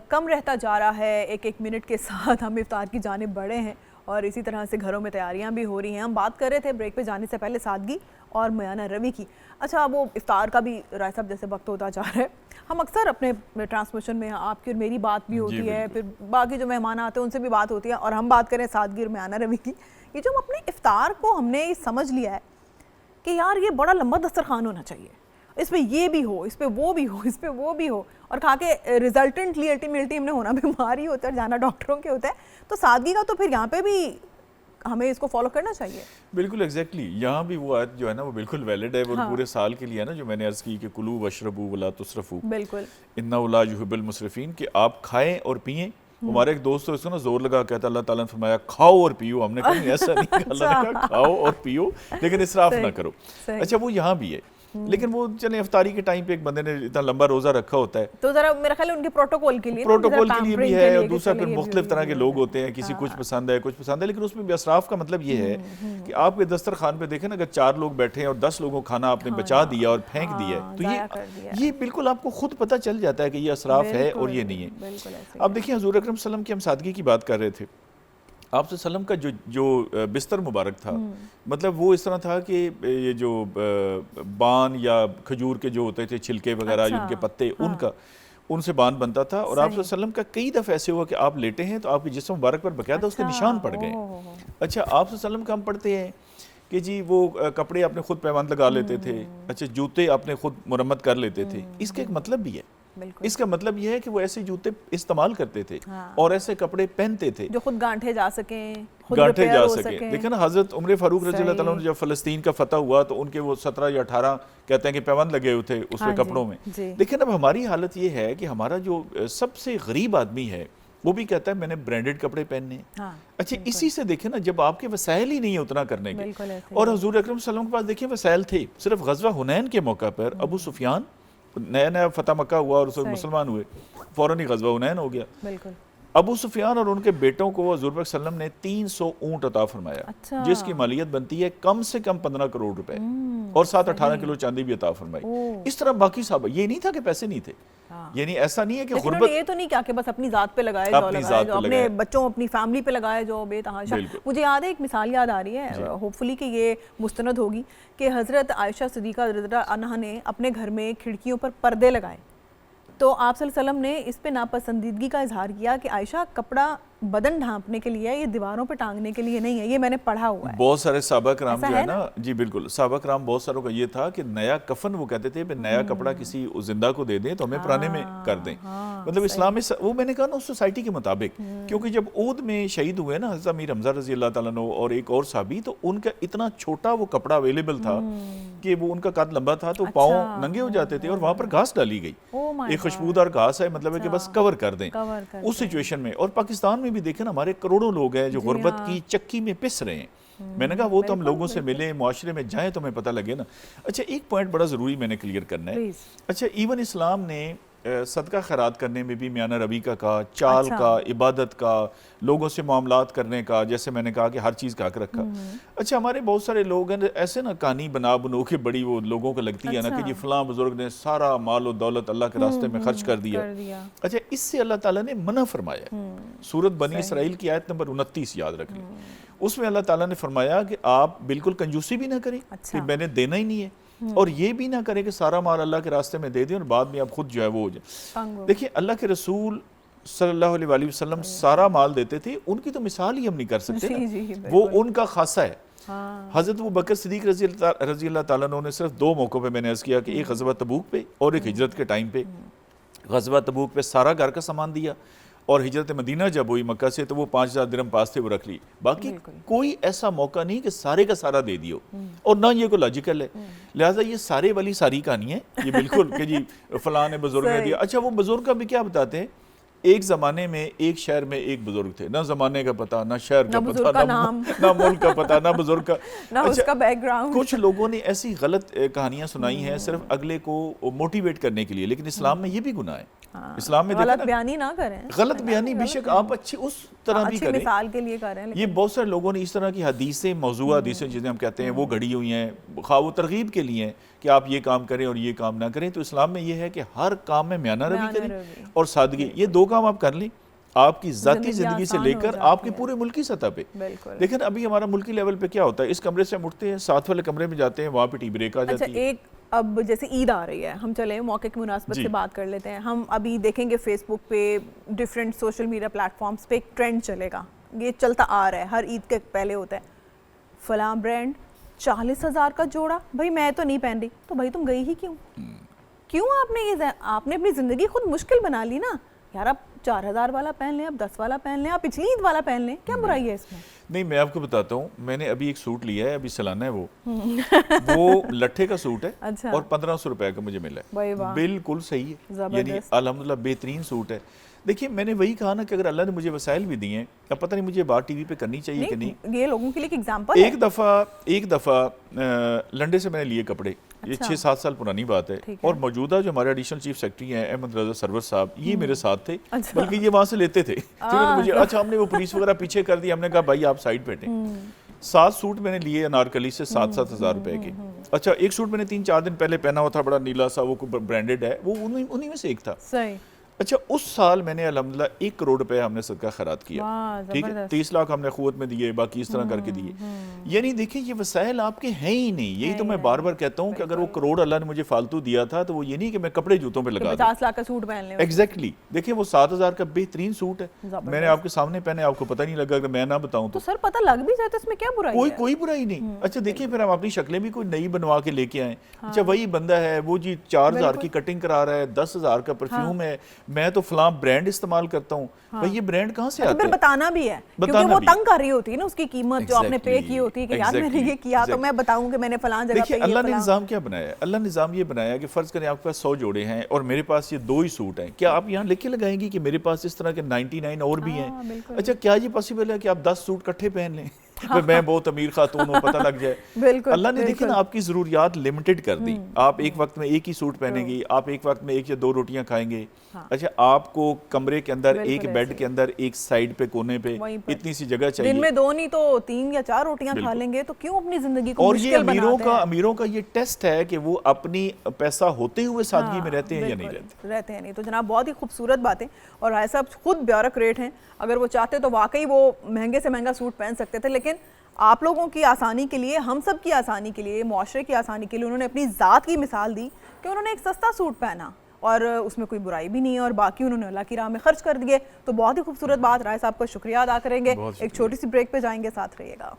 کم رہتا جا رہا ہے, ایک منٹ کے ساتھ ہم افطار کی جانب بڑھے ہیں, اور اسی طرح سے گھروں میں تیاریاں بھی ہو رہی ہیں. ہم بات کر رہے تھے بریک پہ جانے سے پہلے سادگی اور میانہ روی کی. اچھا وہ افطار کا بھی رائے صاحب جیسے وقت ہوتا جا رہا ہے, ہم اکثر اپنے ٹرانسمیشن میں آپ کی اور میری بات بھی ہوتی ہے, پھر باقی جو مہمان آتے ہیں ان سے بھی بات ہوتی ہے, اور ہم بات کریں سادگی اور میانہ روی کی. یہ جو ہم اپنے افطار کو ہم نے سمجھ لیا ہے کہ یار یہ بڑا لمبا دسترخوان ہونا چاہیے, اس پہ یہ بھی ہو, اس پہ وہ بھی ہو, اس پہ وہ بھی ہو, اور کھا کے ریزلٹنٹلی الٹیمیٹلی ہم نے ہونا بیمار ہی ہوتا ہے, جانا ڈاکٹروں کے ہوتا ہے. تو سادگی کا تو پھر یہاں پہ بھی ہمیں اس کو فالو کرنا چاہیے. بالکل ایگزیکٹلی, یہاں بھی وہ آیت جو ہے نا وہ بالکل ویلڈ ہے, وہ پورے سال کے لیے ہے نا, جو میں نے عرض کی کہ کلو واشربو ولا تسرفو, بالکل انہ لا یحب المسرفین, کہ آپ کھائیں اور پئیں. ہمارے ایک دوست اس کو نا زور لگا کہتا اللہ تعالیٰ نے فرمایا کھاؤ اور پیو. ہم نے کہا نہیں ایسا نہیں, اللہ نے کہا کھاؤ اور پیو لیکن اسراف نہ کرو. اچھا وہ یہاں بھی ہے, لیکن وہ چلیں افطاری کے ٹائم پہ ایک بندے نے اتنا لمبا روزہ رکھا ہوتا ہے تو ذرا میرا خیال ہے ان کے پروٹوکول کے لیے بھی ہے, اور دوسرا پھر مختلف طرح کے لوگ ہوتے ہیں, کسی کچھ پسند ہے کچھ پسند ہے. لیکن اس میں بھی اسراف کا مطلب یہ ہے کہ آپ کے دسترخوان پہ دیکھیں نا, اگر 4 لوگ بیٹھے ہیں اور 10 لوگوں کو کھانا آپ نے بچا دیا اور پھینک دیا ہے, تو یہ بالکل آپ کو خود پتہ چل جاتا ہے کہ یہ اسراف ہے اور یہ نہیں ہے. اب دیکھیں حضور اکرم صلی اللہ علیہ وسلم کی ہم سادگی کی بات کر رہے تھے. آپ صلی اللہ علیہ وسلم کا جو بستر مبارک تھا, مطلب وہ اس طرح تھا کہ یہ جو بان یا کھجور کے جو ہوتے تھے چھلکے وغیرہ ان کے پتے, ان سے بان بنتا تھا. اور آپ صلی اللہ علیہ وسلم کا کئی دفعہ ایسے ہوا کہ آپ لیٹے ہیں تو آپ کے جسم مبارک پر باقاعدہ اس کے نشان پڑ گئے. اچھا آپ صلی اللہ علیہ وسلم کا ہم پڑھتے ہیں کہ جی وہ کپڑے اپنے خود پیوند لگا لیتے تھے, اچھا جوتے اپنے خود مرمت کر لیتے تھے. اس کا ایک مطلب بھی ہے, اس کا مطلب یہ ہے کہ وہ ایسے جوتے استعمال کرتے تھے اور ایسے کپڑے پہنتے تھے جو خود گانٹھے جا سکیں, گانٹھے جا سکیں. دیکھیں نا حضرت عمر فاروق رضی اللہ تعالیٰ عنہ جب فلسطین کا فتح ہوا تو ان کے وہ 17 یا 18 کہتے ہیں کہ پیوند لگے ہوئے تھے اس میں کپڑوں میں. لیکن اب ہماری حالت یہ ہے کہ ہمارا جو سب سے غریب آدمی ہے وہ بھی کہتا ہے میں نے برانڈڈ کپڑے پہننے ہیں. اچھا اسی سے دیکھیں نا جب آپ کے وسائل ہی نہیں ہے اتنا کرنے کے, اور حضور اکرم صلی اللہ علیہ وسلم کے پاس دیکھیں وسائل تھے. صرف غزوہ حنین کے موقع پر ابو سفیان نیا نیا فتح مکہ ہوا اور مسلمان ہوئے, فوراً ہی غزوہ حنین ہو گیا. ابو سفیان اور ان کے بیٹوں کو حضور پاک صلی اللہ علیہ وسلم نے 300 اونٹ عطا فرمایا, جس کی مالیت بنتی ہے کم سے کم 15 کروڑ روپے, اور 18 کلو چاندی بھی عطا فرمائی. اس طرح باقی صحابہ, یہ نہیں تھا کہ پیسے نہیں تھے, یعنی ایسا نہیں ہے کہ غربت, یہ تو نہیں کیا کہ بس اپنی ذات پہ لگائے جو, اپنے بچوں اپنی فیملی پہ لگائے جو بے تحاشا. مجھے یاد ہے ایک مثال یاد آ رہی ہے, ہوپ فلی کہ یہ مستند ہوگی, کہ حضرت عائشہ صدیقہ رضی اللہ عنہا نے اپنے گھر میں کھڑکیوں پر پردے لگائے, تو آپ صلی اللہ علیہ وسلم نے اس پہ ناپسندیدگی کا اظہار کیا کہ عائشہ کپڑا بدن ڈھانپنے کے لیے, یہ دیواروں پہ ٹانگنے کے لیے نہیں ہے, یہ میں نے پڑھا ہوا ہے. بہت سارے صحابہ کرام جو ہے نا, جی بالکل, صحابہ کرام بہت ساروں کا یہ تھا کہ نیا کفن وہ کہتے تھے نیا کپڑا کسی زندہ کو دے دیں تو ہمیں پرانے میں کر دیں. مطلب اسلام میں وہ میں نے کہا نا اس سوسائٹی کے مطابق, کیونکہ جب اودھ میں شہید ہوئے نا حضرت امیر حمزہ رضی اللہ تعالیٰ عنہ اور ایک اور صحابی, تو ان کا اتنا چھوٹا وہ کپڑا اویلیبل تھا کہ وہ ان کا قد لمبا تھا تو پاؤں ننگے ہو جاتے تھے, اور وہاں پر گھاس ڈالی گئی, ایک خوشبودار گھاس ہے, مطلب ہے کہ بس کور کر دیں اس سچویشن میں. اور پاکستان میں بھی دیکھیں نا ہمارے کروڑوں لوگ ہیں جو غربت کی چکی میں پس رہے ہیں. میں نے کہا وہ تو ہم لوگوں سے ملیں, معاشرے میں جائیں تو ہمیں پتہ لگے نا. اچھا ایک پوائنٹ بڑا ضروری میں نے کلیئر کرنا ہے. اچھا ایون اسلام نے صدقہ خیرات کرنے میں بھی میانہ روی کا کہا, چال کا, عبادت کا, لوگوں سے معاملات کرنے کا, جیسے میں نے کہا کہ ہر چیز کا حق رکھا. اچھا ہمارے بہت سارے لوگ ہیں ایسے نا کہانی بنو کے بڑی وہ لوگوں کو لگتی ہے نا کہ جی فلاں بزرگ نے سارا مال و دولت اللہ کے راستے میں خرچ کر دیا. اچھا اس سے اللہ تعالیٰ نے منع فرمایا. سورۃ بنی اسرائیل کی آیت نمبر 29 یاد رکھ لیں, اس میں اللہ تعالیٰ نے فرمایا کہ آپ بالکل کنجوسی بھی نہ کریں کہ میں نے دینا ہی نہیں ہے, اور یہ بھی نہ کریں کہ سارا مال اللہ کے راستے میں دے دیں اور بعد میں آپ خود جو ہے وہ ہو جائیں. دیکھیں اللہ کے رسول صلی اللہ علیہ وسلم سارا مال دیتے تھے, ان کی تو مثال ہی ہم نہیں کر سکتے نا, وہ ان کا خاصہ ہے. حضرت ابو بکر صدیق رضی اللہ تعالیٰ عنہ نے صرف 2 موقعوں پہ میں نے عرض کیا کہ ایک غزوہ تبوک پہ اور ایک ہجرت کے ٹائم پہ. غزوہ تبوک پہ سارا گھر کا سامان دیا, اور ہجرت مدینہ جب ہوئی مکہ سے تو وہ 5000 درہم پاس تھے وہ رکھ لی. باقی کوئی ایسا موقع نہیں کہ سارے کا سارا دے دیو, اور نہ یہ کوئی لاجیکل ہے. لہٰذا یہ سارے والی ساری کہانی ہے یہ بالکل کہ جی فلاں نے بزرگ نے دیا. اچھا وہ بزرگ کا بھی کیا بتاتے ہیں, ایک زمانے میں ایک شہر میں ایک بزرگ تھے, نہ زمانے کا پتہ, نہ شہر کا پتہ, نہ ملک کا پتہ, نہ بزرگ کا, نہ اس کا بیک گراؤنڈ. کچھ لوگوں نے ایسی غلط کہانیاں سنائی ہیں صرف اگلے کو موٹیویٹ کرنے کے لیے, لیکن اسلام میں یہ بھی گناہ ہے. اسلام میں غلط بیانی نہ کریں, غلط بیانی بے شک آپ اچھی اس طرح بھی کریں, مثال کے لیے کریں. یہ بہت سارے لوگوں نے اس طرح کی حدیثیں, موضوع حدیثیں جنہیں ہم کہتے ہیں, وہ گھڑی ہوئی ہیں, خواہ وہ ترغیب کے لیے ہیں کہ آپ یہ کام کریں اور یہ کام نہ کریں. تو اسلام میں یہ ہے کہ ہر کام میں میانہ روی کریں اور سادگی, یہ 2 کام آپ کر لیں آپ کی ذاتی زندگی سے لے کر آپ کے پورے ملکی سطح پہ. لیکن ابھی ہمارا ملکی لیول پہ کیا ہوتا ہے, اس کمرے سے ہم اٹھتے ہیں, ساتھ والے کمرے میں جاتے ہیں, وہاں پہ ٹی بریک آ جاتی ہے. ایک اب جیسے عید آ رہی ہے, ہم چلیں موقع کی مناسبت سے بات کر لیتے ہیں. ہم ابھی دیکھیں گے فیس بک پہ, different social media platforms پہ ایک ٹرینڈ چلے گا, یہ چلتا آ رہا ہے, ہر عید کے پہلے ہوتا ہے, فلاں برانڈ 40,000 کا جوڑا, بھائی میں تو نہیں پہن رہی, تو بھائی تم گئی ہی کیوں آپ نے اپنی زندگی خود مشکل بنا لی نا یار. آپ 4,000 والا پہن لیں, آپ 10 والا پہن لیں, آپ پچھلی عید والا پہن لیں, کیا برائی ہے اس میں؟ نہیں میں آپ کو بتاتا ہوں, میں نے ابھی ایک سوٹ لیا ہے, ابھی سلانہ ہے, وہ لٹھے کا سوٹ ہے اور 1500 روپے کا مجھے ملا ہے, بالکل صحیح ہے, یعنی الحمدللہ بہترین سوٹ ہے. دیکھیے میں نے وہی کہا نا کہ اگر اللہ نے مجھے وسائل بھی دیے ہیں, اب پتہ نہیں مجھے بات ٹی وی پہ کرنی چاہیے کہ نہیں. یہ لوگوں کے لیے ایک ایگزامپل ہے. ایک دفعہ لنڈے سے میں نے لیے کپڑے, یہ 6-7 سال پرانی بات ہے, اور موجودہ جو ہمارے ایڈیشنل چیف سیکرٹری ہیں احمد رضا سرور صاحب, یہ میرے ساتھ تھے, بلکہ یہ وہاں سے لیتے تھے. مجھے اچھا ہم نے وہ پولیس وغیرہ پیچھے کر دی, ہم نے کہا بھائی آپ سائڈ پہ ہٹیں. 7 سوٹ میں نے لیے انارکلی سے 7,000 روپے کے. اچھا ایک سوٹ میں نے 3-4 دن پہلے پہنا ہوا تھا, بڑا نیلا سا, وہ برانڈڈ ہے, وہ انہی میں سے ایک تھا. اچھا اس سال میں نے الحمدللہ 1 کروڑ روپے ہم نے صدقہ خیرات کیا, ٹھیک ہے, 30 لاکھ ہم نے قوت میں دیے, باقی اس طرح کر کے دیے. یعنی دیکھیں یہ وسائل آپ کے ہیں ہی نہیں. یہی تو میں بار بار کہتا ہوں کہ اگر وہ کروڑ اللہ نے مجھے فالتو دیا تھا تو وہ یہ نہیں کہ میں کپڑے جوتوں پہ لگا دوں, 50 لاکھ کا سوٹ پہن لیں. ایگزیکٹلی, دیکھیں وہ 7,000 کا بہترین سوٹ ہے, میں نے آپ کے سامنے پہنے, آپ کو پتہ نہیں لگا کہ میں نہ بتاؤں تو سر پتہ لگ بھی جائے تو اس میں کیا برائی ہے؟ کوئی برائی نہیں. اچھا دیکھیں پھر ہم اپنی شکلیں بھی کوئی نئی بنوا کے لے کے آئیں. اچھا وہی بندہ ہے وہ جی 4,000 کی کٹنگ کرا رہا ہے, 10,000 کا پرفیوم ہے, میں تو فلاں برانڈ استعمال کرتا ہوں. بھائی یہ برانڈ کہاں سے آتے ہیں؟ پھر بتانا بھی ہے کیونکہ وہ تنگ کر رہی ہوتی ہے نا اس کی قیمت جو آپ نے پے کی ہوتی ہے کہ یار میں نے یہ کیا تو میں بتاؤں کہ میں نے فلاں جگہ پہ. دیکھیے اللہ نے نظام کیا بنایا ہے؟ اللہ نے نظام یہ بنایا کہ فرض کریں آپ کے پاس 100 جوڑے ہیں اور میرے پاس یہ 2 ہی سوٹ ہیں, کیا آپ یہاں لکھ کے لگائیں گی کہ میرے پاس اس طرح کے 99 اور بھی ہیں؟ اچھا کیا یہ پاسبل ہے کہ آپ 10 سوٹ کٹھے پہن لیں؟ میں بہت امیر خاتون ہوں پتہ لگ جائے. اللہ نے دیکھیں نا آپ کی ضروریات لمیٹڈ کر دی. آپ ایک وقت میں ایک ہی سوٹ پہنیں گی, آپ ایک وقت میں 1 یا 2 روٹیاں کھائیں گے. اچھا آپ کو کمرے کے اندر ایک بیڈ کے اندر ایک سائیڈ پہ کونے پہ اتنی سی جگہ چاہیے, دن میں 2 نہیں تو 3 یا 4 روٹیاں کھا لیں گے, تو کیوں اپنی زندگی کو مشکل بناتے ہیں؟ اور یہ امیروں کا یہ ٹیسٹ ہے کہ وہ اپنی پیسہ ہوتے ہوئے سادگی میں رہتے ہیں یا نہیں رہتے ہیں نہیں. تو جناب بہت ہی خوبصورت باتیں, اور رائے صاحب خود بیوروکریٹ ہیں, اگر وہ چاہتے تو واقعی وہ مہنگے سے مہنگا سوٹ پہن سکتے تھے, لیکن آپ لوگوں کی آسانی کے لیے, ہم سب کی آسانی کے لیے, معاشرے کی آسانی کے لیے انہوں نے اپنی ذات کی مثال دی کہ انہوں نے ایک سستا سوٹ پہنا اور اس میں کوئی برائی بھی نہیں ہے, اور باقی انہوں نے اللہ کی راہ میں خرچ کر دیے. تو بہت ہی خوبصورت بات, رائے صاحب کا شکریہ ادا کریں گے. ایک چھوٹی سی بریک پہ جائیں گے, ساتھ رہیے گا.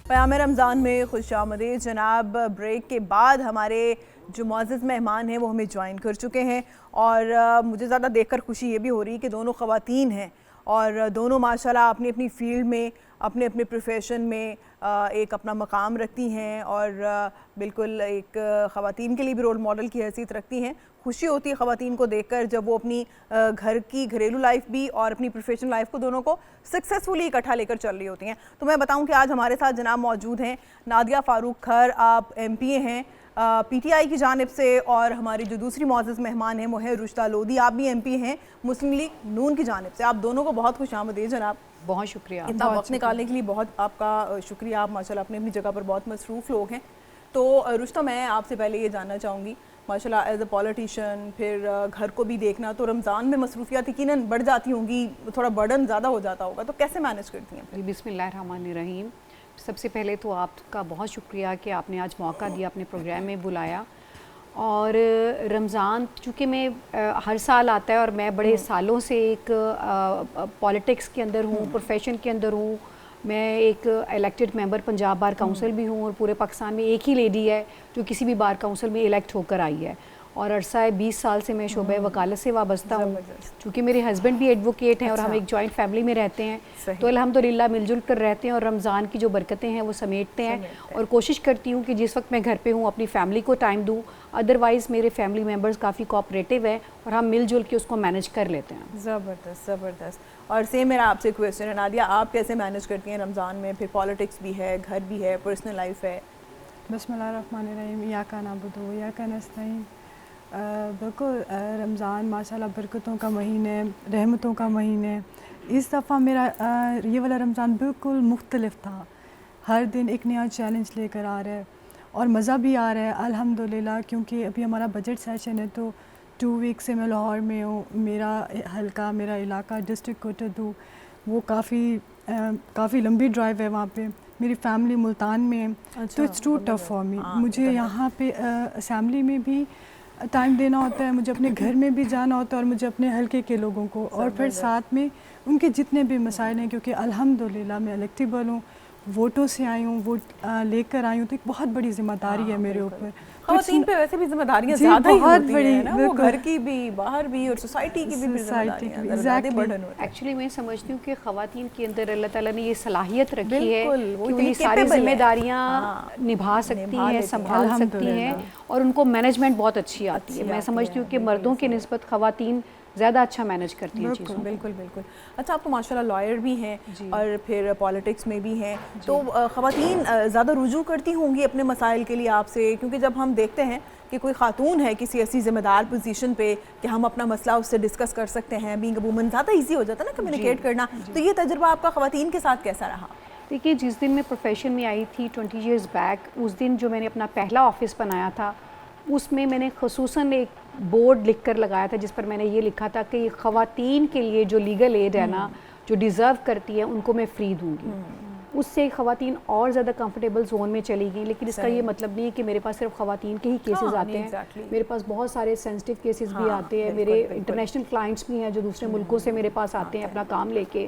پیام رمضان میں خوش آمدید جناب. بریک کے بعد ہمارے جو معزز مہمان ہیں وہ ہمیں جوائن کر چکے ہیں, اور مجھے زیادہ دیکھ کر خوشی یہ بھی ہو رہی ہے کہ دونوں خواتین ہیں اور دونوں ماشاءاللہ اپنی اپنی فیلڈ میں, اپنے اپنے پروفیشن میں ایک اپنا مقام رکھتی ہیں, اور بالکل ایک خواتین کے لیے بھی رول ماڈل کی حیثیت رکھتی ہیں. خوشی ہوتی ہے خواتین کو دیکھ کر جب وہ اپنی گھر کی گھریلو لائف بھی اور اپنی پروفیشنل لائف کو دونوں کو سکسیسفلی اکٹھا لے کر چل رہی ہوتی ہیں. تو میں بتاؤں کہ آج ہمارے ساتھ جناب موجود ہیں نادیہ فاروق کھر, آپ MP ہیں پی ٹی آئی کی جانب سے, اور ہماری جو دوسری معزز مہمان ہیں وہ ہے رشدہ لودھی, آپ بھی MP ہیں مسلم لیگ نون کی جانب سے. آپ دونوں کو بہت خوش آمدید جناب. بہت شکریہ, اتنا وقت نکالنے کے لیے بہت آپ کا شکریہ. آپ ماشاءاللہ اپنی اپنی جگہ پر بہت مصروف لوگ ہیں. تو رشدہ میں آپ سے پہلے یہ جاننا چاہوں گی, ماشاءاللہ ایز اے پولیٹیشین پھر گھر کو بھی دیکھنا, تو رمضان میں مصروفیات یقیناً بڑھ جاتی ہوں گی, تھوڑا برڈن زیادہ ہو جاتا ہوگا, تو کیسے مینیج کرتی ہیں؟ جی بسم اللہ الرحمن الرحیم. سب سے پہلے تو آپ کا بہت شکریہ کہ آپ نے آج موقع دیا, اپنے پروگرام میں بلایا. اور رمضان چونکہ میں ہر سال آتا ہے اور میں بڑے سالوں سے ایک پولیٹکس کے اندر ہوں, پروفیشن کے اندر ہوں. میں ایک الیکٹڈ ممبر پنجاب بار کونسل بھی ہوں, اور پورے پاکستان میں ایک ہی لیڈی ہے جو کسی بھی بار کونسل میں الیکٹ ہو کر آئی ہے, اور عرصہ 20 سال سے میں شعبہ وکالت سے وابستہ ہوں. چونکہ میرے ہسبینڈ بھی ایڈوکیٹ ہیں اور ہم ایک جوائنٹ فیملی میں رہتے ہیں, تو الحمدللہ مل جل کر رہتے ہیں اور رمضان کی جو برکتیں ہیں وہ سمیٹتے ہیں. اور کوشش کرتی ہوں کہ جس وقت میں گھر پہ ہوں اپنی فیملی کو ٹائم دوں, ادروائز میرے فیملی ممبرز کافی کوآپریٹیو ہیں اور ہم مل جل کے اس کو مینیج کر لیتے ہیں. زبردست زبردست. اور سیم میرا آپ سے کویسچن ہے نادیہ, آپ کیسے مینیج کرتی ہیں رمضان میں؟ پھر پالیٹکس بھی ہے, گھر بھی ہے, پرسنل لائف ہے. بسم اللہ الرحمن الرحیم. ایاک نعبد و ایاک نستعین. بالکل رمضان ماشاءاللہ برکتوں کا مہینہ ہے, رحمتوں کا مہینہ ہے. اس دفعہ میرا یہ والا رمضان بالکل مختلف تھا. ہر دن ایک نیا چیلنج لے کر آ رہا ہے اور مزہ بھی آ رہا ہے الحمدللہ, کیونکہ ابھی ہمارا بجٹ سیشن ہے تو 2 ویک سے میں لاہور میں ہوں. میرا حلقہ, میرا علاقہ ڈسٹرکٹ کوٹدو, وہ کافی لمبی ڈرائیو ہے وہاں پہ. میری فیملی ملتان میں ہے, تو it's too tough for me. مجھے یہاں پہ اسمبلی میں بھی ٹائم دینا ہوتا ہے, مجھے اپنے گھر میں بھی جانا ہوتا ہے, اور مجھے اپنے حلقے کے لوگوں کو, اور پھر ساتھ میں ان کے جتنے بھی مسائل ہیں, کیونکہ الحمدللہ میں الیکٹیبل ہوں, ووٹوں سے آئی ہوں, ووٹ لے کر آئی ہوں, تو ایک بہت بڑی ذمہ داری ہے میرے اوپر. خواتین پہ ویسے بھی ذمہ داریاں زیادہ ہی ہوتی ہیں نا, وہ گھر کی بھی, باہر بھی, اور سوسائٹی کی بھی ذمہ داریاں زیادہ برڈن ہوتی ہیں. ایکچولی میں سمجھتی ہوں کہ خواتین کے اندر اللہ تعالیٰ نے یہ صلاحیت رکھی ہے کہ وہ یہ ساری ذمہ داریاں نبھا سکتی ہیں, سنبھال سکتی ہیں, اور ان کو مینجمنٹ بہت اچھی آتی ہے. میں سمجھتی ہوں کہ مردوں کی نسبت خواتین زیادہ اچھا مینج کرتی ہیں چیزوں. بالکل بالکل. اچھا آپ تو ماشاءاللہ لائر بھی ہیں اور پھر پالیٹکس میں بھی ہیں, تو خواتین زیادہ رجوع کرتی ہوں گی اپنے مسائل کے لیے آپ سے, کیونکہ جب ہم دیکھتے ہیں کہ کوئی خاتون ہے کسی ایسی ذمہ دار پوزیشن پہ کہ ہم اپنا مسئلہ اس سے ڈسکس کر سکتے ہیں, بینگ اے وومن زیادہ ایزی ہو جاتا ہے نا کمیونیکیٹ کرنا. تو یہ تجربہ آپ کا خواتین کے ساتھ کیسا رہا؟ دیکھیے جس دن میں پروفیشن میں آئی تھی 20 ایئرز بیک, اس دن جو میں نے اپنا پہلا آفس بنایا تھا, اس میں میں نے خصوصاً ایک بورڈ لکھ کر لگایا تھا جس پر میں نے یہ لکھا تھا کہ خواتین کے لیے جو لیگل ایڈ ہے نا, جو ڈیزرو کرتی ہے, ان کو میں فری دوں گی. اس سے خواتین اور زیادہ کمفرٹیبل زون میں چلی گئیں. لیکن اس کا یہ مطلب نہیں ہے کہ میرے پاس صرف خواتین کے ہی کیسز آتے ہیں, میرے پاس بہت سارے سینسٹیو کیسز بھی آتے ہیں. میرے انٹرنیشنل کلائنٹس بھی ہیں جو دوسرے ملکوں سے میرے پاس آتے ہیں اپنا کام لے کے.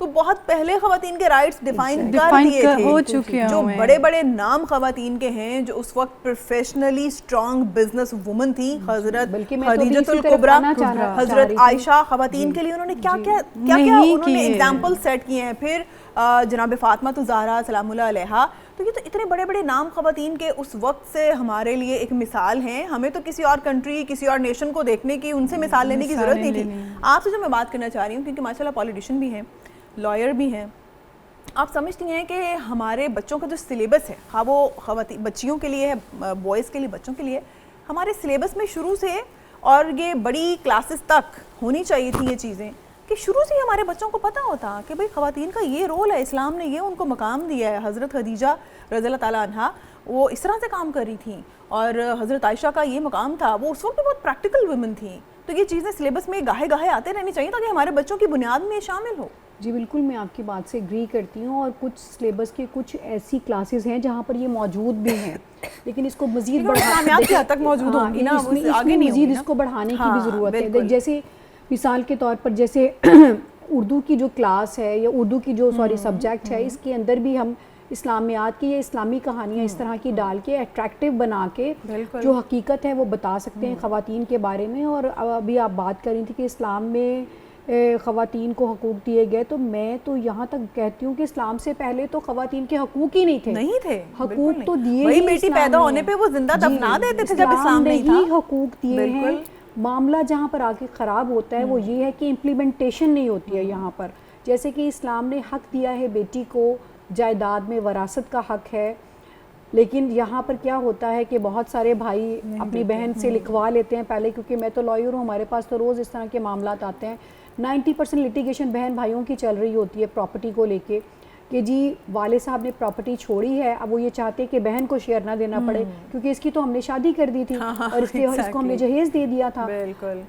تو بہت پہلے خواتین کے رائٹس ڈیفائن کر دیے ہو تھے. چکے ہیں. جو بڑے بڑے نام خواتین کے ہیں جو اس وقت پروفیشنلی اسٹرانگ بزنس وومن تھی, حضرت خدیجۃ الکبریٰ, حضرت عائشہ, خواتین کے لیے انہوں نے کیا انہوں نے ایگزامپل سیٹ کیے ہیں. پھر جناب فاطمہ الزہرا سلام اللہ علیہا. تو یہ تو اتنے بڑے بڑے نام خواتین کے اس وقت سے ہمارے لیے ایک مثال ہیں. ہمیں تو کسی اور کنٹری, کسی اور نیشن کو دیکھنے کی, ان سے مثال لینے کی ضرورت نہیں تھی. آپ سے جو میں بات کرنا چاہ رہی ہوں, کیونکہ ماشاء اللہ پولیٹیشین بھی ہیں, لائر بھی ہیں, آپ سمجھتی ہیں کہ ہمارے بچوں کا جو سلیبس ہے, ہاں وہ خواتین بچیوں کے لیے ہے, بوائز کے لیے, بچوں کے لیے, ہمارے سلیبس میں شروع سے اور یہ بڑی کلاسز تک ہونی چاہیے تھی یہ چیزیں, کہ شروع سے ہی ہمارے بچوں کو پتہ ہوتا کہ بھئی خواتین کا یہ رول ہے, اسلام نے یہ ان کو مقام دیا ہے. حضرت خدیجہ رضی اللہ تعالیٰ عنہا وہ اس طرح سے کام کر رہی تھیں, اور حضرت عائشہ کا یہ مقام تھا, وہ اس وقت بھی بہت پریکٹیکل ویمن تھیں. تو یہ چیزیں سلیبس میں گاہے گاہے آتے رہنی چاہیے تاکہ ہمارے بچوں کی بنیاد میں شامل ہو. جی بالکل, میں آپ کی بات سے ایگری کرتی ہوں, اور کچھ سلیبس کے کچھ ایسی کلاسز ہیں جہاں پر یہ موجود بھی ہیں, لیکن اس کو مزید بڑھانے کی بھی ضرورت ہے. جیسے مثال کے طور پر جیسے اردو کی جو کلاس ہے یا اردو کی جو سبجیکٹ ہے, اس کے اندر بھی ہم اسلامیات کی یا اسلامی کہانیاں اس طرح کی ڈال کے اٹریکٹیو بنا کے جو حقیقت ہے وہ بتا سکتے ہیں خواتین کے بارے میں. اور ابھی آپ بات کر رہی تھی کہ اسلام میں خواتین کو حقوق دیے گئے, تو میں تو یہاں تک کہتی ہوں کہ اسلام سے پہلے تو خواتین کے حقوق ہی نہیں تھے. حقوق تو دیے ہی, بیٹی پیدا ہونے پہ وہ زندہ دفنا دیتے تھے جب اسلام نہیں تھا. حقوق دیے ہیں. معاملہ جہاں پر آگے خراب ہوتا ہے وہ یہ ہے کہ امپلیمنٹیشن نہیں ہوتی ہے یہاں پر. جیسے کہ اسلام نے حق دیا ہے بیٹی کو جائیداد میں, وراثت کا حق ہے, لیکن یہاں پر کیا ہوتا ہے کہ بہت سارے بھائی اپنی بہن سے لکھوا لیتے ہیں پہلے, کیونکہ میں تو لائر ہوں, ہمارے پاس تو روز اس طرح کے معاملات آتے ہیں. 90% لٹیگیشن بہن بھائیوں کی چل رہی ہوتی ہے پراپرٹی کو لے کے, کہ جی والد صاحب نے پراپرٹی چھوڑی ہے, اب وہ یہ چاہتے کہ بہن کو شیئر نہ دینا پڑے کیونکہ اس کی تو ہم نے شادی کر دی تھی اور اس کو ہم نے جہیز دے دیا تھا.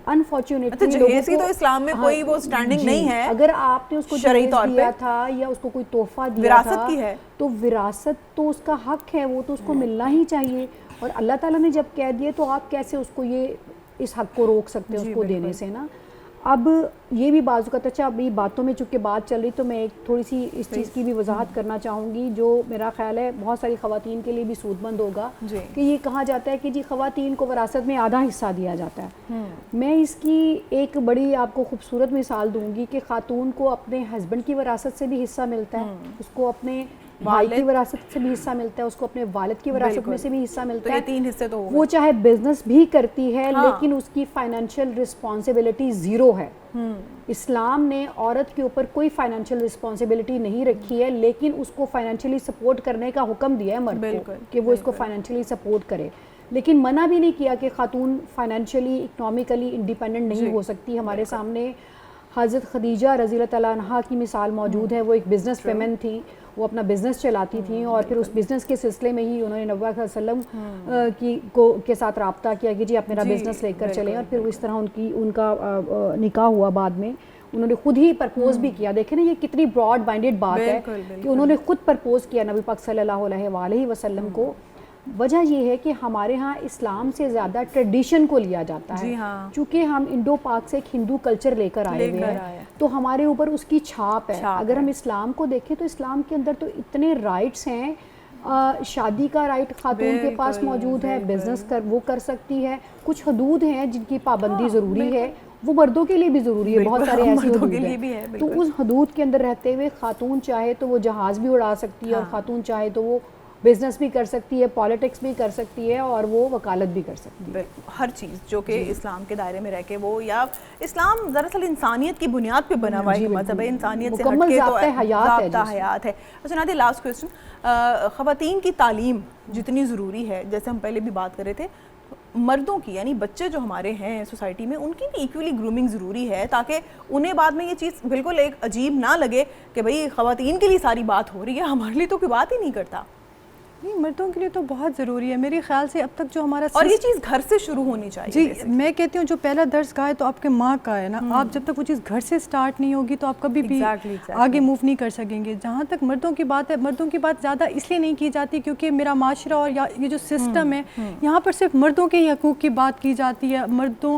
انفارچونیٹلی جہیز کی تو اسلام میں کوئی وہ سٹینڈنگ نہیں ہے. اگر آپ نے اس کو جہیز دیا تھا یا اس کو کوئی تحفہ دیا تھا تو وراثت تو اس کا حق ہے, وہ تو اس کو ملنا ہی چاہیے. اور اللہ تعالیٰ نے جب کہہ دیے تو آپ کیسے اس کو اس حق کو روک سکتے ہیں اس کو دینے سے نا. اب یہ بھی بازو کا, اچھا ابھی باتوں میں چونکہ بات چل رہی تو میں ایک تھوڑی سی اس چیز کی بھی وضاحت کرنا چاہوں گی جو میرا خیال ہے بہت ساری خواتین کے لیے بھی سود مند ہوگا, کہ یہ کہا جاتا ہے کہ جی خواتین کو وراثت میں آدھا حصہ دیا جاتا ہے. میں اس کی ایک بڑی آپ کو خوبصورت مثال دوں گی کہ خاتون کو اپنے ہسبینڈ کی وراثت سے بھی حصہ ملتا ہے, اس کو اپنے بھائی کی وراثت سے بھی حصہ ملتا ہے, اس کو اپنے والد کی وراثت میں سے بھی حصہ ملتا ہے. 3 حصے تو وہ چاہے بزنس بھی کرتی ہے لیکن اس کی فائنینشیل رسپانسبلٹی 0 ہے. اسلام نے عورت کے اوپر کوئی فائنینشیل رسپانسبلٹی نہیں رکھی ہے, لیکن اس کو فائنینشیلی سپورٹ کرنے کا حکم دیا ہے مرد کو کہ وہ اس کو فائنینشیلی سپورٹ کرے, لیکن منع بھی نہیں کیا کہ خاتون فائنینشیلی اکنامکلی انڈیپینڈنٹ نہیں ہو سکتی. ہمارے سامنے حضرت خدیجہ رضی اللہ تعالیٰ عنہا کی مثال موجود ہے. وہ ایک بزنس ویمن تھی, وہ اپنا بزنس چلاتی تھیں اور پھر اس بزنس کے سلسلے میں ہی انہوں نے نبی صلی اللہ علیہ وسلم کے ساتھ رابطہ کیا کہ جی آپ میرا بزنس لے کر چلیں, اور پھر اس طرح ان کا نکاح ہوا. بعد میں انہوں نے خود ہی پرپوز بھی کیا. دیکھیں نا یہ کتنی براڈ مائنڈیڈ بات ہے کہ انہوں نے خود پرپوز کیا نبی پاک صلی اللہ علیہ وآلہ وسلم کو. وجہ یہ ہے کہ ہمارے ہاں اسلام سے زیادہ ٹریڈیشن کو لیا جاتا ہے, چونکہ ہم انڈو پاک سے ایک ہندو کلچر لے کر آئے ہوئے ہیں تو ہمارے اوپر اس کی چھاپ ہے. اگر ہم اسلام کو دیکھیں تو اسلام کے اندر تو اتنے رائٹس ہیں, شادی کا رائٹ خاتون کے پاس موجود ہے, بزنس وہ کر سکتی ہے, کچھ حدود ہیں جن کی پابندی ضروری ہے, وہ مردوں کے لیے بھی ضروری ہے, بہت سارے ایسی حدود ہیں. تو اس حدود کے اندر رہتے ہوئے خاتون چاہے تو وہ جہاز بھی اڑا سکتی ہے, اور خاتون چاہے تو وہ بزنس بھی کر سکتی ہے, پالیٹکس بھی کر سکتی ہے, اور وہ وکالت بھی کر سکتی ہے. ہر چیز جو کہ اسلام کے دائرے میں رہ کے وہ, یا اسلام دراصل انسانیت کی بنیاد پہ بنا ہوا ہے مذہب ہے, انسانیت سے ہٹ کے تو ضابطہ حیات ہے. اچھا نادیہ, لاسٹ کویسچن, خواتین کی تعلیم جتنی ضروری ہے, جیسے ہم پہلے بھی بات کر رہے تھے, مردوں کی یعنی بچے جو ہمارے ہیں سوسائٹی میں, ان کی بھی ایکولی گرومنگ ضروری ہے تاکہ انہیں بعد میں یہ چیز بالکل ایک عجیب نہ لگے کہ بھئی خواتین کے لیے ساری بات ہو رہی ہے, ہمارے لیے تو کوئی بات ہی نہیں کرتا. نہیں, مردوں کے لیے تو بہت ضروری ہے میرے خیال سے. اب تک جو ہمارا اور یہ چیز گھر سے شروع ہونی چاہیے. جی میں کہتی ہوں جو پہلا درس گاہ ہے تو آپ کے ماں کا ہے نا, آپ جب تک وہ چیز گھر سے سٹارٹ نہیں ہوگی تو آپ کبھی بھی آگے موو نہیں کر سکیں گے. جہاں تک مردوں کی بات ہے, مردوں کی بات زیادہ اس لیے نہیں کی جاتی کیونکہ میرا معاشرہ اور یہ جو سسٹم ہے یہاں پر صرف مردوں کے ہی حقوق کی بات کی جاتی ہے. مردوں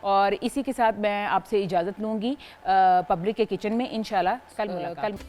اور اسی کے ساتھ میں آپ سے اجازت لوں گی پبلک کے کچن میں انشاءاللہ کل